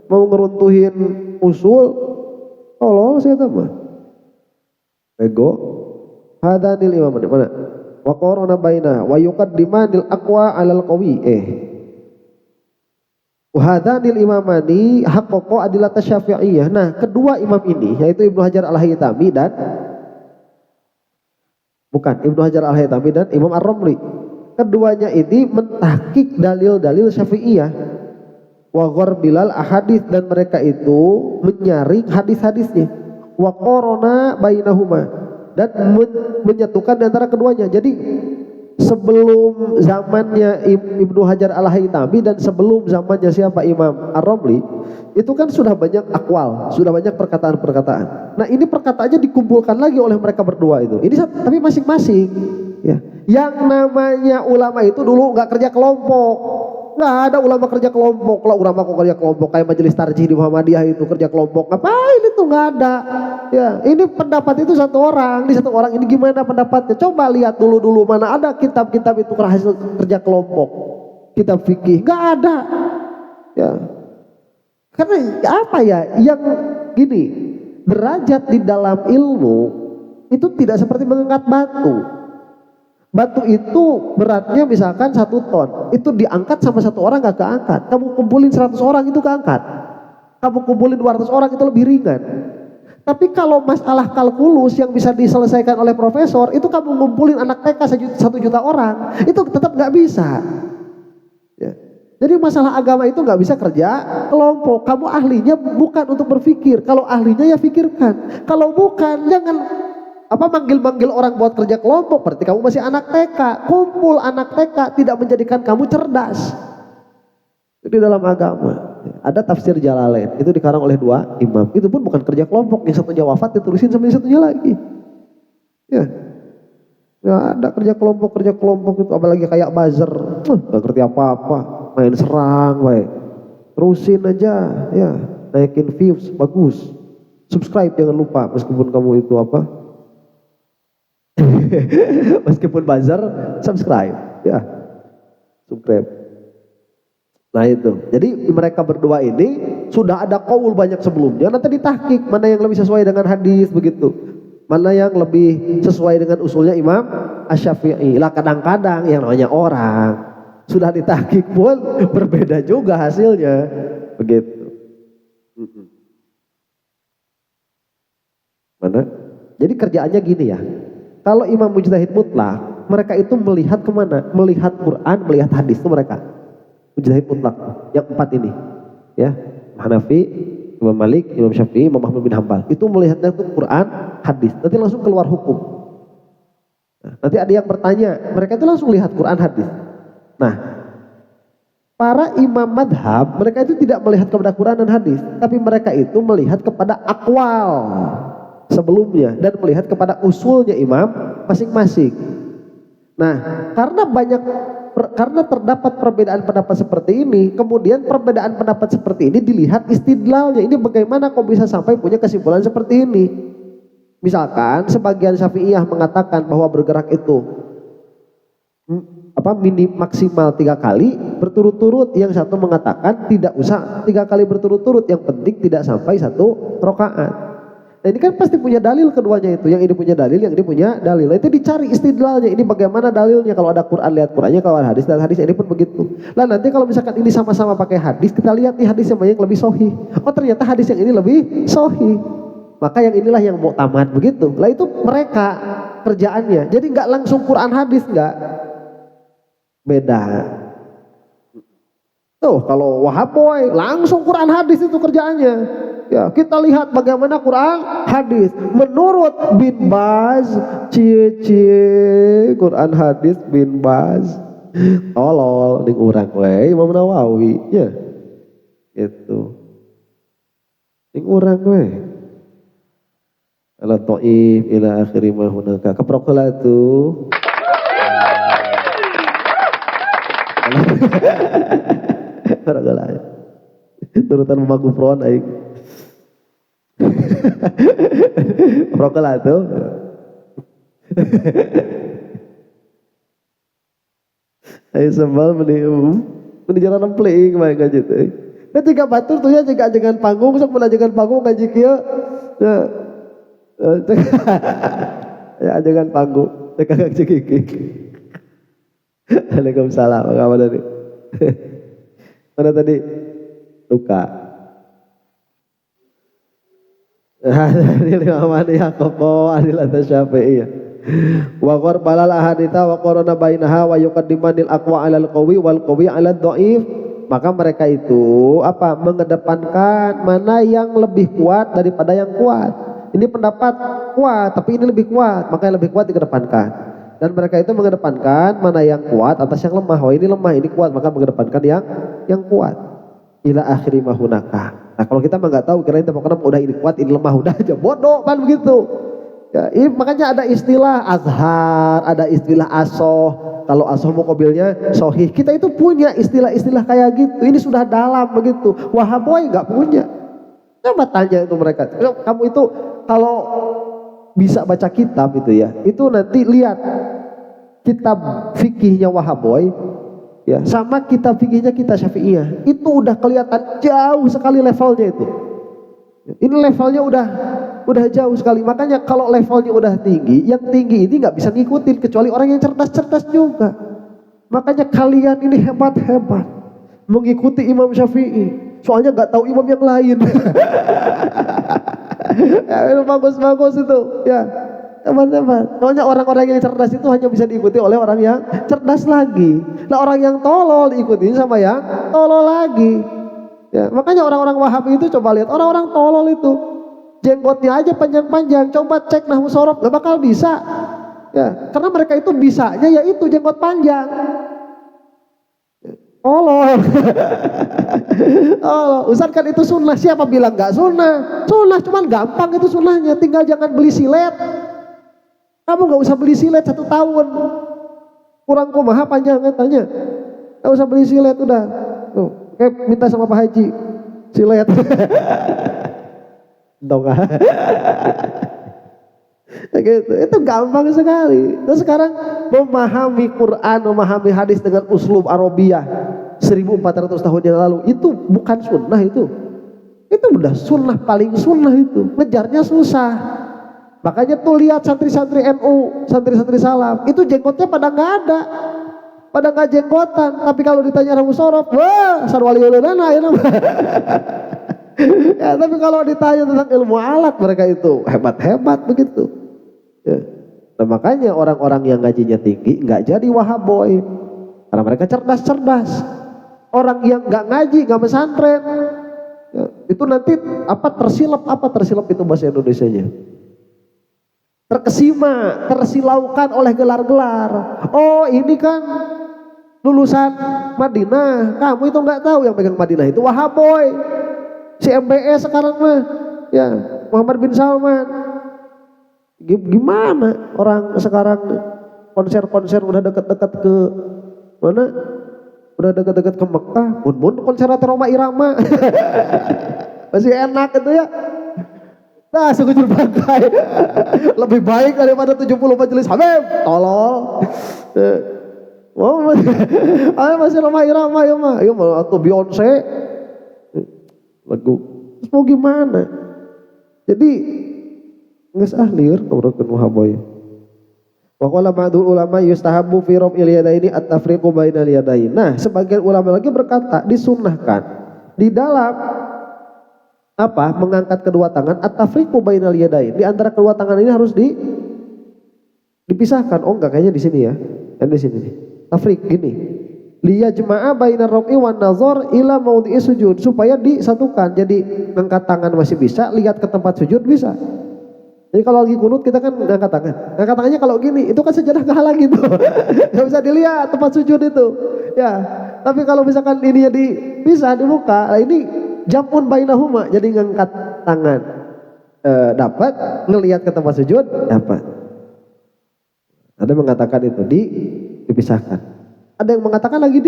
Mau ngeruntuhin usul. Tolol sih itu mah. Ego. Hadanil imam mana? Wa qarana baina wa yuqaddimanil aqwa 'alal qawi. Hadanil imamani haqqaqa adilat syafi'iyah. Nah, kedua imam ini yaitu Ibnu Hajar al-Haytami dan Ibnu Hajar al-Haytami dan Imam Ar-Ramli. Keduanya ini mentahqiq dalil-dalil Syafi'iyah. Wa gharbilal ahadits, dan mereka itu menyaring hadis-hadisnya. Wa qarana bainahuma, dan menyatukan di antara keduanya. Jadi sebelum zamannya Ibnu Hajar al-Haytami dan sebelum zamannya siapa Imam Ar-Ramli, itu kan sudah banyak akwal, sudah banyak perkataan-perkataan. Nah ini perkataannya dikumpulkan lagi oleh mereka berdua itu. Ini tapi masing-masing. Ya. Yang namanya ulama itu dulu nggak kerja kelompok, nggak ada ulama kerja kelompok. Kalau ulama kok kerja kelompok kayak majelis tarjih di Muhammadiyah itu kerja kelompok, ngapain itu? Nggak ada. Ya, ini pendapat itu satu orang, di satu orang ini gimana pendapatnya? Coba lihat dulu mana ada kitab-kitab itu hasil kerja kelompok, kitab fikih, nggak ada. Ya, karena apa ya? Yang gini, derajat di dalam ilmu itu tidak seperti mengangkat batu. Batu itu beratnya misalkan 1 ton, itu diangkat sama 1 orang gak keangkat. Kamu kumpulin 100 orang itu keangkat. Kamu kumpulin 200 orang itu lebih ringan. Tapi kalau masalah kalkulus yang bisa diselesaikan oleh profesor, itu kamu ngumpulin anak TK 1 juta orang, itu tetap gak bisa. Ya. Jadi masalah agama itu gak bisa kerja kelompok. Kamu ahlinya bukan untuk berpikir. Kalau ahlinya ya pikirkan. Kalau bukan, jangan manggil-manggil orang buat kerja kelompok. Berarti kamu masih anak TK. Kumpul anak TK tidak menjadikan kamu cerdas. Jadi dalam agama ada tafsir Jalalain, itu dikarang oleh 2 imam. Itu pun bukan kerja kelompok. Yang satunya wafat ditulisin sama yang satunya lagi. Ya, ada kerja kelompok itu, apalagi kayak buzzer, gak ngerti apa-apa, main serang, baik. Terusin aja, ya, naikin views, bagus. Subscribe jangan lupa, meskipun kamu itu meskipun buzzer, subscribe, ya, subscribe. Nah itu, jadi mereka berdua ini sudah ada qaul banyak sebelumnya. Nanti ditahqiq mana yang lebih sesuai dengan hadis begitu, mana yang lebih sesuai dengan usulnya Imam Asy-Syafi'i. Lah kadang-kadang yang namanya orang sudah ditahqiq pun berbeda juga hasilnya, begitu. Mana? Jadi kerjaannya gini ya. Kalau imam mujtahid mutlak, mereka itu melihat kemana? Melihat Quran, melihat hadis itu mereka. Mujtahid mutlak yang 4 ini, ya, Hanafi, Imam Malik, Imam Syafi'i, Imam Ahmad bin Hanbal. Itu melihatnya itu Quran, hadis. Nanti langsung keluar hukum. Nah, nanti ada yang bertanya, mereka itu langsung lihat Quran, hadis. Nah, para imam madhab, mereka itu tidak melihat kepada Quran dan hadis, tapi mereka itu melihat kepada akwal sebelumnya dan melihat kepada usulnya imam masing-masing. Nah, karena terdapat perbedaan pendapat seperti ini, kemudian perbedaan pendapat seperti ini dilihat istidlalnya. Ini bagaimana kok bisa sampai punya kesimpulan seperti ini? Misalkan sebagian Syafi'iyah mengatakan bahwa bergerak itu maksimal 3 kali berturut-turut, yang satu mengatakan tidak usah 3 kali berturut-turut, yang penting tidak sampai 1 rakaat. Nah ini kan pasti punya dalil keduanya itu, yang ini punya dalil, yang ini punya dalil. Nah, itu dicari istidlalnya, ini bagaimana dalilnya. Kalau ada Quran lihat Qurannya, kalau ada hadis lihat hadis, ini pun begitu. Lah nanti kalau misalkan ini sama-sama pakai hadis, kita lihat nih hadis yang mana yang lebih sahih. Oh ternyata hadis yang ini lebih sahih, maka yang inilah yang mu'tamad begitu. Lah itu mereka kerjaannya. Jadi nggak langsung Quran hadis, nggak, beda. Tuh kalau Wahaboy langsung Quran hadis itu kerjaannya. Ya, kita lihat bagaimana Quran hadis menurut Bin Baz, cie Quran hadis Bin Baz. Tolol ning urang we Imam Nawawi ya. Itu. Ning urang we. Ala dhaif ila akhiri ma hunaka. Keprokola tuh. Keprokola. Turutan memaku front aing. Prokola tuh. Ayo sembal meni jalan playing mah gaji teh. Ketika batur tuh ya jika ajengan panggung, sok menajengan panggung gaji kieu. Ya ajengan panggung, teh kagak cekik. Waalaikumsalam, apa tadi? Mana tadi? Luka. Adil Imam Yaqub adil atas Syafi'i. Wa qarbalal ahaditha wa qarana bainaha wa yuqaddimanil aqwa 'alal qawi wal qawi 'alad dhaif. Maka mereka itu mengedepankan mana yang lebih kuat daripada yang kuat. Ini pendapat kuat tapi ini lebih kuat, maka yang lebih kuat dikedepankan. Dan mereka itu mengedepankan mana yang kuat atas yang lemah. Oh ini lemah, ini kuat, maka mengedepankan yang kuat. Ila akhiri mahunaka. Nah kalau kita mah nggak tahu, kira-kira pokoknya udah ini kuat, ini lemah, udah aja bodoh kan begitu. Ya, ini makanya ada istilah azhar, ada istilah asoh. Kalau asoh muqabilnya sohih. Kita itu punya istilah-istilah kayak gitu. Ini sudah dalam begitu. Wahaboy nggak punya. Coba tanya itu mereka. Kamu itu kalau bisa baca kitab itu ya, itu nanti lihat kitab fikihnya Wahaboy. Ya, sama kitab fikihnya kita Syafi'iyah, itu udah kelihatan jauh sekali levelnya itu. Ini levelnya udah jauh sekali. Makanya kalau levelnya udah tinggi, yang tinggi ini nggak bisa ngikutin kecuali orang yang cerdas-cerdas juga. Makanya kalian ini hebat-hebat mengikuti Imam Syafi'i, soalnya nggak tahu imam yang lain. Ya, itu bagus-bagus itu. Ya. Teman-teman, soalnya orang-orang yang cerdas itu hanya bisa diikuti oleh orang yang cerdas lagi. Nah orang yang tolol diikuti sama yang tolol lagi. Ya, makanya orang-orang Wahabi itu coba lihat orang-orang tolol itu jenggotnya aja panjang-panjang. Coba cek nahwu shorof, gak bakal bisa. Ya, karena mereka itu bisanya yaitu jenggot panjang. Tolol. Oh, Ustaz kan itu sunnah, siapa bilang gak sunnah? Sunnah, cuman gampang itu sunnahnya, tinggal jangan beli silet. Kamu gak usah beli silet 1 tahun. Kurang kumaha panjang katanya. Gak usah beli silet udah. Tuh, kayak minta sama Pak Haji silet. Dong. Gitu. Itu gampang sekali. Terus sekarang memahami Quran, memahami hadis dengan uslub Arabiyah 1400 tahun yang lalu, itu bukan sunnah itu. Itu udah sunnah, paling sunnah itu. Ngejarnya susah. Makanya tuh lihat santri-santri NU, santri-santri salaf, itu jenggotnya pada nggak ada, pada nggak jenggotan. Tapi kalau ditanya nahwu shorof, wah sarwali ulana ya nama. Ya, tapi kalau ditanya tentang ilmu alat, mereka itu hebat-hebat begitu. Ya. Nah makanya orang-orang yang gajinya tinggi nggak jadi wahaboy, karena mereka cerdas-cerdas. Orang yang nggak ngaji, nggak pesantren, ya, itu nanti tersilap itu bahasa Indonesianya. Terkesima, tersilaukan oleh gelar-gelar. Oh ini kan lulusan Madinah, kamu itu nggak tahu yang pegang Madinah itu wahaboy. Si MBS sekarang mah, ya Muhammad bin Salman. Gimana orang sekarang konser-konser udah dekat-dekat ke mana? Udah dekat-dekat ke Mekah, pun konser Roma Irama. Masih enak itu ya. Nah, sekujur bangkai. Lebih baik daripada 70 majelis Habib. Tolol. Ayo masih Roma Irama ya mah. Ayo atau Beyonce. Lagu. Terus mau gimana? Jadi nges liur kaburkeun wahaboy. Wa qala ba'dul ulama yustahabbu fi raf'il yadaini at-tafriqu bainal yadain. Nah, sebagian ulama lagi berkata disunnahkan di dalam mengangkat kedua tangan at-tafriqu bainal yadain. Di antara kedua tangan ini harus dipisahkan. Oh enggak, kayaknya di sini ya. Dan di sini nih. Tafriq gini. Liyajma'a bainar raf'i wan nazar ila maudhi'i sujud, supaya disatukan. Jadi ngangkat tangan masih bisa, lihat ke tempat sujud bisa. Jadi kalau lagi kunut kita kan ngangkat tangan. Ngangkat tangannya kalau gini, itu kan sejadah kehalang gitu. Gak bisa dilihat tempat sujud itu. Ya, tapi kalau misalkan ininya dipisah, dibuka, nah ini jamun bainahuma, jadi ngangkat tangan dapat, ngelihat ke tempat sujud dapat. Ada yang mengatakan itu dipisahkan. Ada yang mengatakan lagi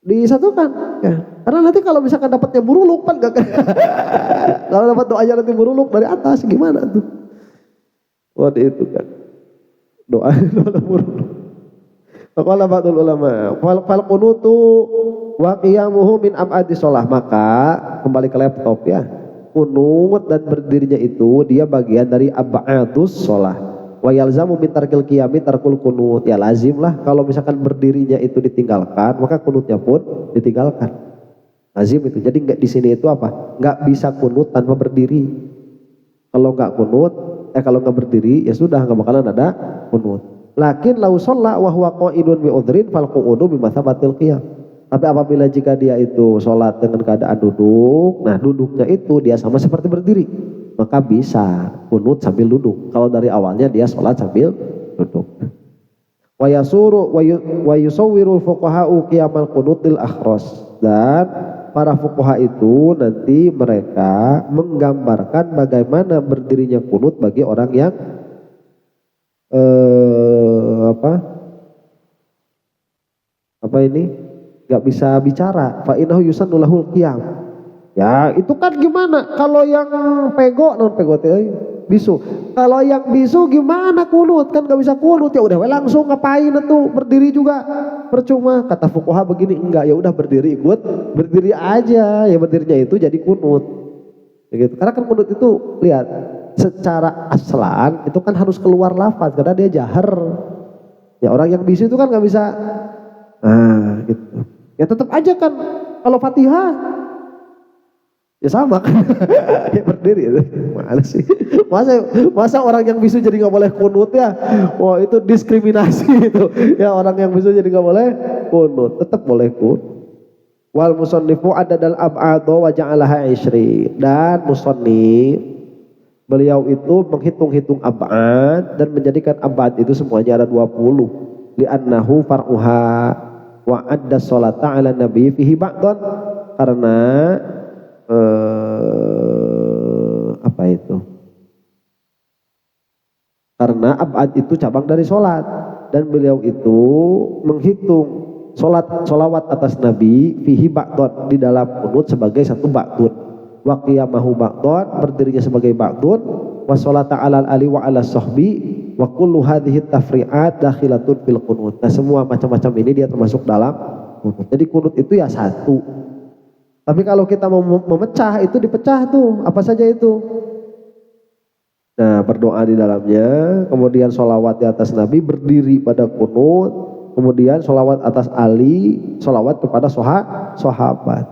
disatukan, ya. Karena nanti kalau misalkan dapatnya buruluk kan gak kalau dapat doanya nanti buruluk dari atas gimana tuh? Waduh itu kan doa buruluk. Faqala ba'dul ulama fal qunutu wa qiyamuhu min ab'adi shalah, maka kembali ke laptop ya. Kunut dan berdirinya itu dia bagian dari ab'adus shalah. Wa yalzamu min tarkil qiyami tarkul kunut, ya lazim lah kalau misalkan berdirinya itu ditinggalkan maka kunutnya pun ditinggalkan, lazim itu. Jadi nggak di sini itu nggak bisa kunut tanpa berdiri. Kalau nggak kunut kalau nggak berdiri ya sudah nggak bakalan ada kunut. Lakin lau sholla wa huwa qa'idun bi udhrin fal qu'udu bi mathabatil qiyam. Tapi apabila jika dia itu sholat dengan keadaan duduk, nah duduknya itu dia sama seperti berdiri, maka bisa kunut sambil duduk. Kalau dari awalnya dia sholat sambil duduk. Wa yasuru wa yusawwirul fuqaha'u qiyamal qunutil akhras, dan para fuqaha itu nanti mereka menggambarkan bagaimana berdirinya kunut bagi orang yang nggak bisa bicara. Fa innahu yusannu lahul qiyam. Ya itu kan gimana kalau yang pego non pego teh bisu. Kalau yang bisu gimana kunut, kan gak bisa kunut, ya udah langsung ngapain itu berdiri juga percuma. Kata fuqaha begini, enggak, ya udah berdiri, ikut berdiri aja, ya berdirinya itu jadi kunut. Begitu. Karena kan kunut itu lihat secara aslan itu kan harus keluar lafaz karena dia jahar. Ya orang yang bisu itu kan nggak bisa. Nah gitu. Ya tetap aja kan kalau Fatihah ya sama kan. Ya berdiri. Mana sih? Masa orang yang bisu jadi nggak boleh kunut ya? Wah itu diskriminasi itu. Ya orang yang bisu jadi nggak boleh kunut, tetap boleh kunut. Wal musannifu adadal ab'adu wa ja'alaha 20. Dan musannif beliau itu menghitung-hitung ab'ad dan menjadikan ab'ad itu semuanya ada 20. Li'annahu far'uha wa adda sholata ala nabi fihi ba'dan, karena apa itu? Karena ab'ad itu cabang dari sholat, dan beliau itu menghitung sholawat atas Nabi fihi ba'dun, di dalam kunut sebagai satu ba'dun, wa qiyamahu ba'dun, berdirinya sebagai ba'dun, wa sholata alal ali wa ala sahbi, wa kullu hadhihi tafri'at dakhilatun fil kunut. Nah semua macam-macam ini dia termasuk dalam kunut. Jadi kunut itu ya satu. Tapi kalau kita mau memecah itu dipecah tuh, apa saja itu. Nah berdoa di dalamnya, kemudian sholawat di atas Nabi, berdiri pada kunut, kemudian sholawat atas Ali, sholawat kepada sahabat.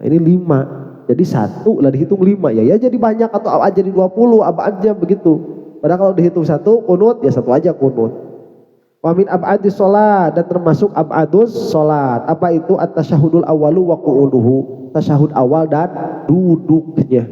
Nah, ini 5. Jadi 1 lah dihitung 5 ya jadi banyak atau jadi 20 apa aja begitu. Padahal kalau dihitung satu kunut ya satu aja kunut. Wa min ab'adis sholat, dan termasuk ab'adus sholat. Apa itu? At-tasyahudul awalu wa qu'uduhu, tasyahud awal dan duduknya.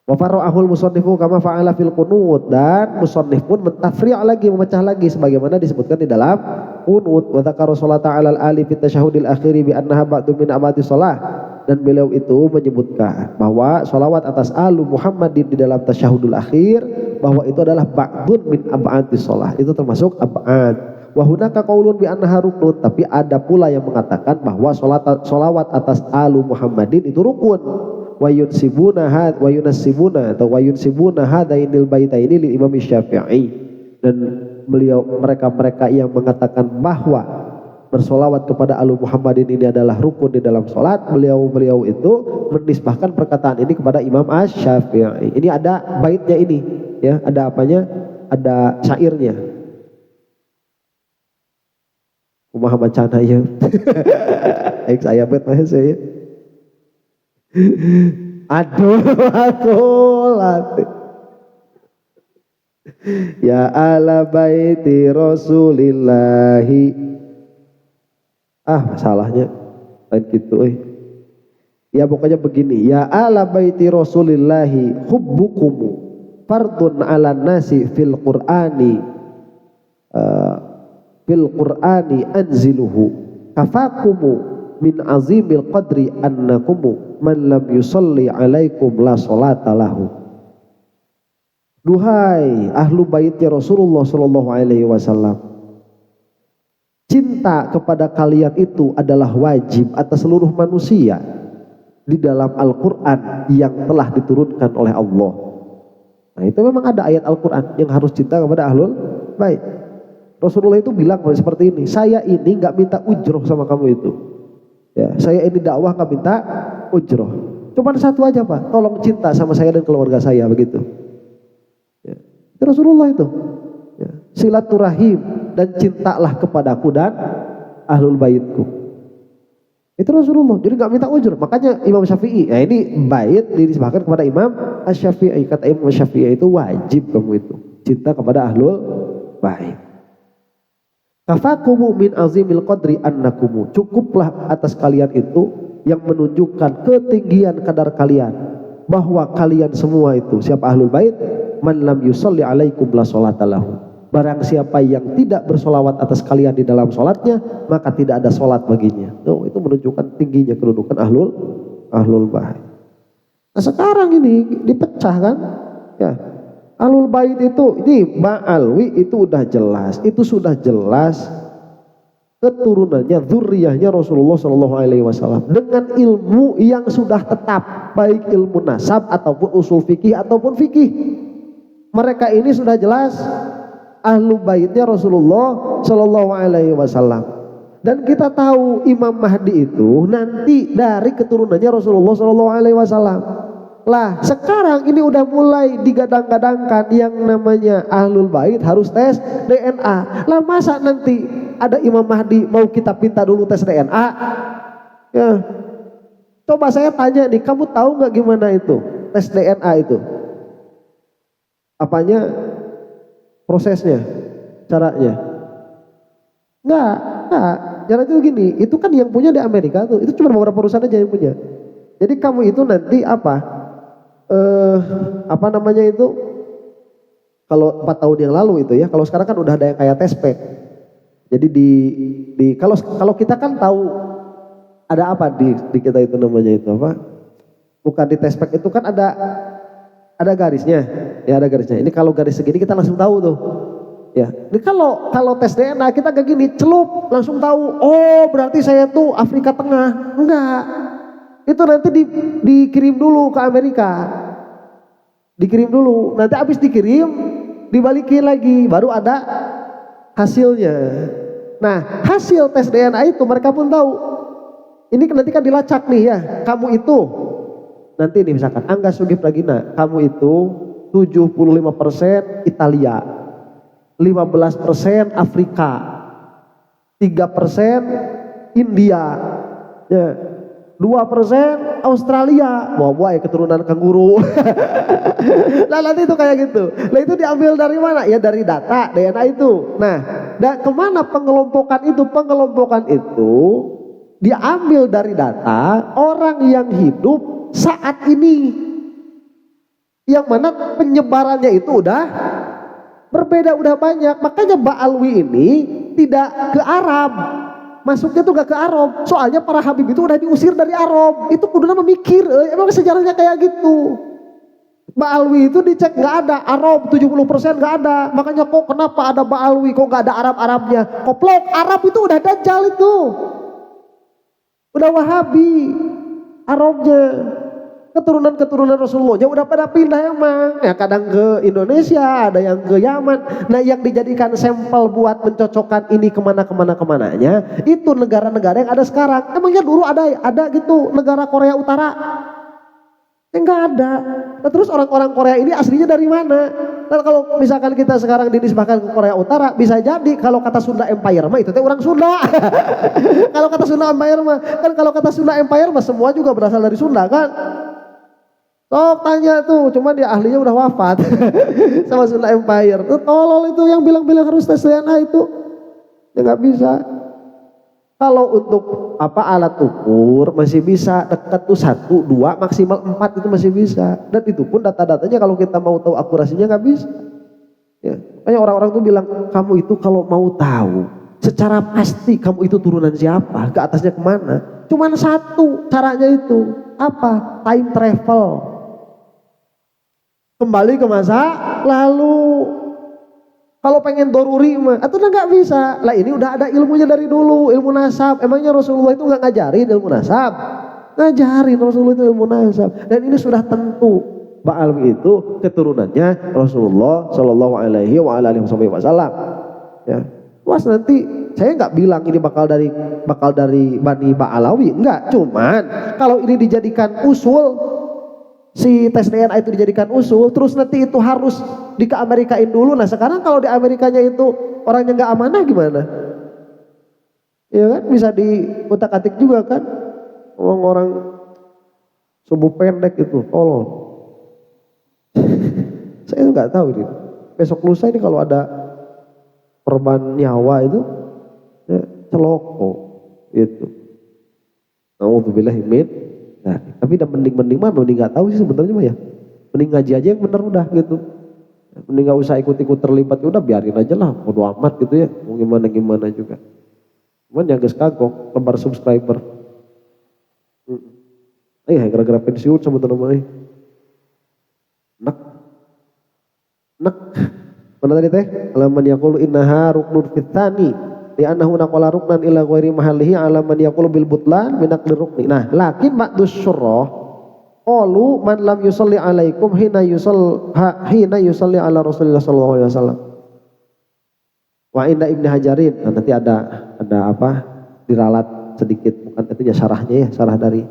Wa farra'ahul musannifu kama fa'ala fil qunut, dan musannif pun mentafri' lagi, memecah lagi sebagaimana disebutkan di dalam qunut. Wa dzakara sholata 'alal ali fit tasyahudil akhiri bi annaha ba'du min ab'adis sholat, dan beliau itu menyebutkan bahwa sholawat atas alu Muhammadin di dalam tasyahudul akhir bahwa itu adalah ba'dun min ab'adis sholat, itu termasuk ab'ad. Wa hunaka qaulun bi annaha ruknun, tapi ada pula yang mengatakan bahwa sholawat atas alu Muhammadin itu rukun. Wa yunsibuna hadainil baitaini lil Imam Syafi'i, dan mereka yang mengatakan bahwa bersolawat kepada alu Muhammadin ini adalah rukun di dalam sholat, beliau itu menisbahkan perkataan ini kepada Imam Asy-Syafi'i. Ini ada baitnya ini, ya, ada apanya? Ada syairnya. Kumaha macana ya. Aik saya bet mah saya. Aduh aku latih. Ya ala baiti Rasulillahi. Masalahnya lain gitu ya, pokoknya begini, ya ala baiti Rasulillahi hubbukumu fardun ala nasi fil qur'ani anziluhu kafakumu min azimil qadri annakumu man lam yusalli alaikum la sholata lahu. Duhai ahlu baitnya Rasulullah sallallahu alaihi wasallam, cinta kepada kalian itu adalah wajib atas seluruh manusia di dalam Al-Quran yang telah diturunkan oleh Allah. Nah, itu memang ada ayat Al-Quran yang harus cinta kepada ahlul bait. Rasulullah itu bilang seperti ini, saya ini gak minta ujroh sama kamu itu, ya, saya ini dakwah gak minta ujroh, cuman satu aja Pak, tolong cinta sama saya dan keluarga saya, begitu ya. Itu Rasulullah itu ya. Silaturahim dan cintalah kepadaku dan ahlul baitku, itu Rasulullah. Jadi nggak minta ujur. Makanya Imam Syafi'i, ya ini bait dinisbahkan kepada Imam Asy-Syafi'i. Kata Imam Syafi'i itu wajib kamu itu cinta kepada ahlul bait. Kafakumu min azimil qadri annakumu, cukuplah atas kalian itu yang menunjukkan ketinggian kadar kalian bahwa kalian semua itu, siapa ahlul bait, man lam yusalli alaikum la sholata lahu, barang siapa yang tidak bersolawat atas kalian di dalam sholatnya, maka tidak ada sholat baginya. Itu menunjukkan tingginya kedudukan ahlul bait. Nah sekarang ini dipecah kan, ya. Ahlul bait itu, ini Ba'alwi itu udah jelas, itu sudah jelas keturunannya, dzurriyyahnya Rasulullah Shallallahu Alaihi Wasallam dengan ilmu yang sudah tetap, baik ilmu nasab ataupun usul fikih ataupun fikih. Mereka ini sudah jelas ahlu baitnya Rasulullah Shallallahu Alaihi Wasallam, dan kita tahu Imam Mahdi itu nanti dari keturunannya Rasulullah Shallallahu Alaihi Wasallam. Lah sekarang ini udah mulai digadang-gadangkan yang namanya ahlul bait harus tes DNA. Lah masa nanti ada Imam Mahdi mau kita pinta dulu tes DNA? Ya, coba saya tanya nih, kamu tahu nggak gimana itu tes DNA itu? Apanya? Prosesnya, caranya? Enggak. Cara itu gini, itu kan yang punya di Amerika tuh, itu cuma beberapa perusahaan aja yang punya. Jadi kamu itu nanti apa namanya itu? Kalau 4 tahun yang lalu itu ya, kalau sekarang kan udah ada yang kayak tespek. Jadi kalau kita kan tahu ada apa di kita itu namanya itu apa? Bukan di tespek itu kan ada garisnya, ya ada garisnya. Ini kalau garis segini kita langsung tahu tuh, ya. Ini kalau tes DNA kita kayak gini, celup langsung tahu. Oh berarti saya tuh Afrika Tengah. Enggak, itu nanti dikirim dulu ke Amerika, dikirim dulu. Nanti habis dikirim, dibalikin lagi, baru ada hasilnya. Nah hasil tes DNA itu mereka pun tahu. Ini nanti kan dilacak nih ya, kamu itu. Nanti nih misalkan Angga Sugi Pragina, kamu itu 75% Italia, 15% Afrika, 3% India, ya. 2% Australia, bawa keturunan kanguru. Nah nanti itu kayak gitu. Nah itu diambil dari mana? Ya dari data DNA itu. Nah, kemana pengelompokan itu? Pengelompokan itu diambil dari data orang yang hidup saat ini, yang mana penyebarannya itu udah berbeda, udah banyak. Makanya Ba'alwi ini tidak ke Arab, masuknya tuh gak ke Arab. Soalnya para Habib itu udah diusir dari Arab. Itu kuduna memikir, emang sejarahnya kayak gitu. Ba'alwi itu dicek gak ada, Arab 70% gak ada. Makanya kok kenapa ada Ba'alwi, kok gak ada Arab-Arabnya? Koplok, Arab itu udah Dajjal itu. Udah Wahabi, Arabnya. Keturunan-keturunan Rasulullah udah pada pindah emang. Ya kadang ke Indonesia, ada yang ke Yaman. Nah yang dijadikan sampel buat mencocokkan ini kemananya, itu negara-negara yang ada sekarang. Emangnya dulu ada gitu negara Korea Utara? Enggak ada. Nah, terus orang-orang Korea ini aslinya dari mana? Nah, kalau misalkan kita sekarang dinisbahkan ke Korea Utara, bisa jadi kalau kata Sunda Empire mah itu teh orang Sunda. Kalau kata Sunda Empire mah, kan kalau kata Sunda Empire mah semua juga berasal dari Sunda kan? Sok tanya tuh, cuman dia ahlinya udah wafat. Sama Sunda Empire. Tuh tolol itu yang bilang-bilang harus tes DNA itu. Ya nggak bisa. Kalau untuk alat ukur masih bisa dekat tuh 1, 2, maksimal 4 itu masih bisa. Dan itu pun data-datanya kalau kita mau tahu akurasinya nggak bisa. Ya, kayak orang-orang tuh bilang kamu itu kalau mau tahu secara pasti kamu itu turunan siapa, ke atasnya kemana? Cuman satu caranya itu apa? Time travel. Kembali ke masa lalu. Kalau pengen doruri mah, atau udah nggak bisa. Lah ini udah ada ilmunya dari dulu, ilmu nasab. Emangnya Rasulullah itu nggak ngajarin ilmu nasab? Ngajarin Rasulullah itu ilmu nasab. Dan ini sudah tentu. Ba'alwi itu keturunannya Rasulullah Shallallahu Alaihi Wasallam. Ya, was nanti saya nggak bilang ini bakal dari Bani Ba'alawi, enggak. Cuman kalau ini dijadikan usul, si tes DNA itu dijadikan usul, terus nanti itu harus Amerikain dulu. Nah sekarang kalau di Amerikanya itu orangnya nggak amanah gimana? Ya kan bisa diutak-atik juga kan, orang subuh pendek itu tolol. Saya nggak tahu ini. Besok lusa ini kalau ada korban nyawa itu, ya, celoko itu. Nauzubillahi min. Nah, tapi udah mending nggak tahu sih sebenarnya mah ya. Mending ngaji aja yang bener udah gitu. Mending gak usah ikut-ikut terlibat, udah biarin aja lah, bodo amat gitu ya, mau gimana juga. Cuman yang guys kagok, lebar subscriber. Gara-gara pensiun sebenarnya. Nek. Mana tadi teh? Alaman yaqulu innaha ruknun fitani, li annahu naqala ruknan ila ghairi mahallihi alaman yaqulu bil butlan min aqli rukni. Nah, lakin ma'dus syurrah qalu man lam yusalli alaikum hina yusalli ala Rasulillah sallallahu alaihi wasallam. Wa inda Ibnu Hajarin. Nah, nanti ada apa? Diralat sedikit, bukan itu ya syarahnya ya, syarah dari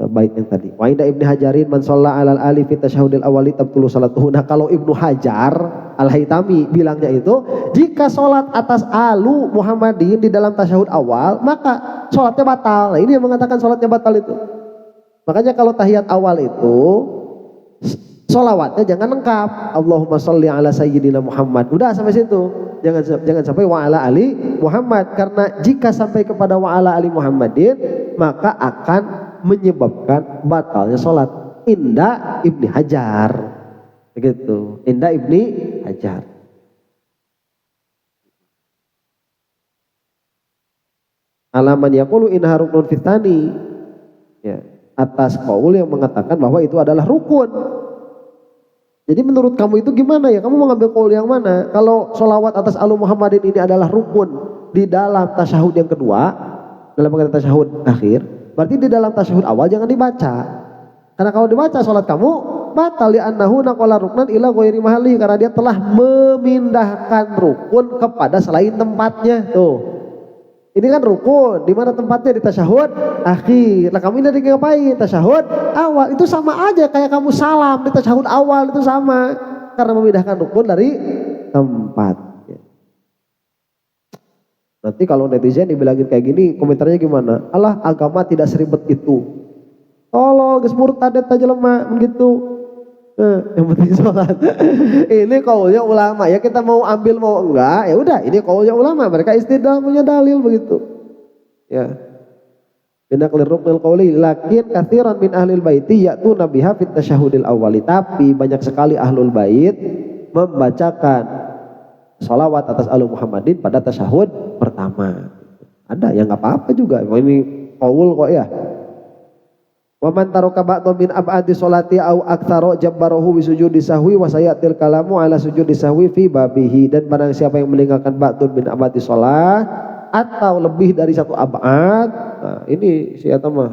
bait yang tadi. Wa inda Ibnu Hajarin man shalla alal ali fi tasyahudil awali tabtulu salatuhu. Nah, kalau Ibnu Hajar Al-Haytami bilangnya itu jika sholat atas alu Muhammadin di dalam tasyahud awal maka sholatnya batal. Nah, ini yang mengatakan sholatnya batal itu. Makanya kalau tahiyat awal itu sholawatnya jangan lengkap. Allahumma sholli ala sayyidina Muhammad. Udah sampai situ. Jangan sampai wa ala ali Muhammad, karena jika sampai kepada wa ala ali Muhammadin maka akan menyebabkan batalnya sholat. Indah Ibni Hajar. Begitu. Indah Ibni Hajar. Alaman yaqulu innaha ruknun fitani. Ya. Atas kaul yang mengatakan bahwa itu adalah rukun. Jadi menurut kamu itu gimana ya? Kamu mau ngambil kaul yang mana? Kalau sholawat atas alu Muhammadin ini adalah rukun di dalam tasyahud yang kedua, dalam pengertian tasyahud akhir, berarti di dalam tasyahud awal jangan dibaca. Karena kalau dibaca sholat kamu batal, li'annahu naqala ruknan ila ghairi mahalli, karena dia telah memindahkan rukun kepada selain tempatnya. Tuh. Ini kan rukun, di mana tempatnya? Di tasyahud akhir. Nah kamu ini lagi ngapain? Tasyahud awal. Itu sama aja kayak kamu salam di tasyahud awal, itu sama. Karena memindahkan rukun dari tempatnya. Nanti kalau netizen dibilangin kayak gini, komentarnya gimana? Alah, agama tidak seribet itu. Tolol, geus murtad eta jelema begitu. Yang penting sholat. Ini kaulnya ulama, ya kita mau ambil mau enggak, ya udah ini kaulnya ulama, mereka istidlal punya dalil begitu. Ya. Binaqlir ruknil qauli lakin katsiran min ahlil baiti ya'tu nabiha fit tasyahudil awwali, tapi banyak sekali ahlul bait membacakan sholawat atas alu Muhammadin pada tasyahud pertama. Ada yang enggak apa-apa juga, ini qaul kok ya. Wa man taraka ba'dhan min ab'adi sholati au aktsara jabbarahu bi sujudi sahwi wa sayatil kalamu ala sujudi sahwi fi babihi, dan barang siapa yang meninggalkan ba'dhan min ab'adi sholat atau lebih dari satu ab'ad, nah ini si eta mah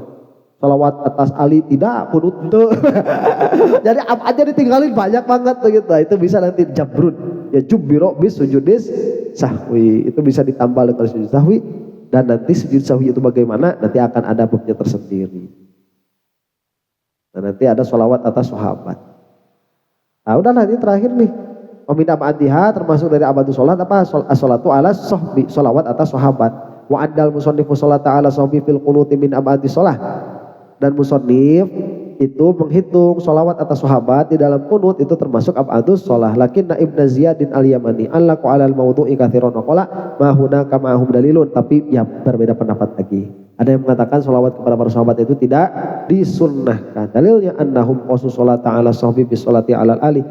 sholawat atas Ali tidak kunut itu. Jadi ab'adnya ditinggalin banyak banget gitu. Itu bisa nanti jabrun ya jubbiro bis sujudis sahwi, itu bisa ditambah dengan sujud sahwi, dan nanti sujud sahwi itu bagaimana nanti akan ada babnya tersendiri. Nah, nanti ada sholawat atas sahabat. Nah udah nanti terakhir nih. Pemindah ma'adiha termasuk dari abadu sholat apa? As-sholatu ala sohbi, sholawat atas sahabat. Wa addal musannifu sholata ala sohbi fil qunuti min abadi sholah. Dan musannif itu menghitung sholawat atas sahabat di dalam kunut itu termasuk abadus sholah. Lakinna Ibn Ziyadin al-Yamani allaku alal mawdu'i kathiron waqala mahuna kama'ahum dalilun. Tapi ya berbeda pendapat lagi. Ada yang mengatakan sholawat kepada para sahabat itu tidak disunnahkan. Dalilnya annahum qasus sholata ala sahbi bis sholati ala ali.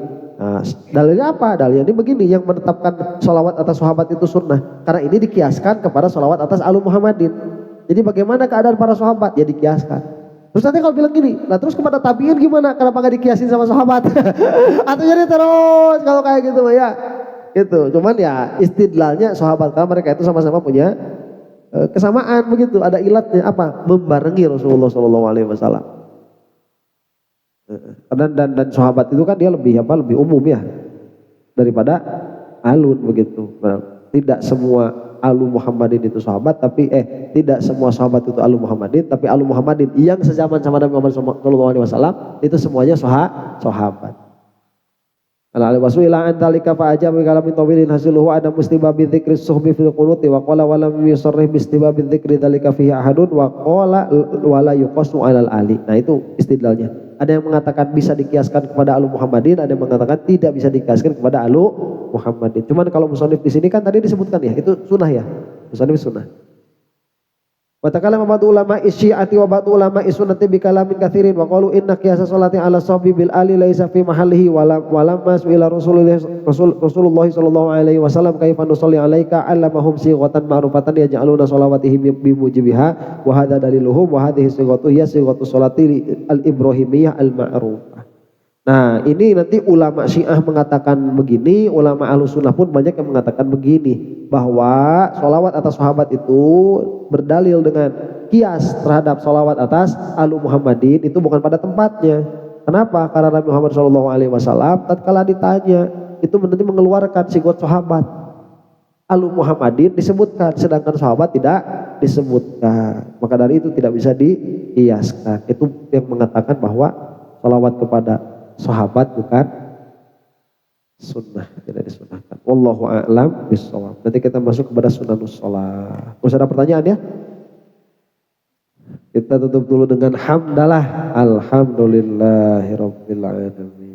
Nah, dalilnya apa? Dalilnya ini begini, yang menetapkan sholawat atas sahabat itu sunnah karena ini dikiaskan kepada sholawat atas alu Muhammadin. Jadi bagaimana keadaan para sahabat? Ya dikiaskan. Terus nanti kalau bilang gini, nah terus kepada tabiin gimana? Kenapa gak dikiasin sama sahabat? Atau jadi terus kalau kayak gitu ya. Gitu. Cuman ya istidlalnya sahabat karena mereka itu sama-sama punya kesamaan begitu, ada ilatnya apa? Membarengi Rasulullah SAW. Dan sahabat itu kan dia lebih umum ya daripada alun begitu. Tidak semua alu Muhammadin itu sahabat, tapi tidak semua sahabat itu alu Muhammadin, tapi alu Muhammadin yang sezaman sama Nabi Muhammad SAW itu semuanya sahabat. Al-alih wasu'ila antalika fa'ajab kalamin tawilin hasiluhu ada mustibabi dzikri suhbi fil qunuti wa qala walam yusarrih bistibabi dzikri dzalika fihi ahadun wa qala wala yuqasu alal ali. Nah itu istidlalnya. Ada yang mengatakan bisa dikiaskan kepada alu Muhammadin, ada yang mengatakan tidak bisa dikiaskan kepada alu Muhammadin. Cuman kalau musannif di sini kan tadi disebutkan ya, itu sunnah ya. Musannif sunnah. Wa takallama ba'du ulama isyi'ati wa ba'du ulama sunnati bi kalamin katsirin wa qalu inna qiyasa sholati ala sahbi bil ali laisa fi mahallihi wa lamma su'ila Rasulullah sallallahu alaihi wasallam kaifa nusalli alaika allamahum sighatan ma'rufatan yaj'aluna sholawatihi bi mujibiha wa hadza daliluhum wa hadhihi sighatu hiya sighatu sholati al ibrahimiyah al ma'rufah. Nah ini nanti ulama Syiah mengatakan begini, ulama Ahlussunnah pun banyak yang mengatakan begini, bahwa sholawat atas sahabat itu berdalil dengan kias terhadap sholawat atas alu Muhammadin itu bukan pada tempatnya. Kenapa? Karena Nabi Muhammad SAW tatkala ditanya itu nanti mengeluarkan sigot sahabat, alu Muhammadin disebutkan sedangkan sahabat tidak disebutkan, maka dari itu tidak bisa dikiaskan. Itu yang mengatakan bahwa sholawat kepada sahabat bukan sunnah, tidak disunnahkan. Wallahu a'lam bishawab. Nanti kita masuk kepada sunanus sholat. Masih ada pertanyaan ya? Kita tutup dulu dengan hamdalah. Alhamdulillahirabbil alamin.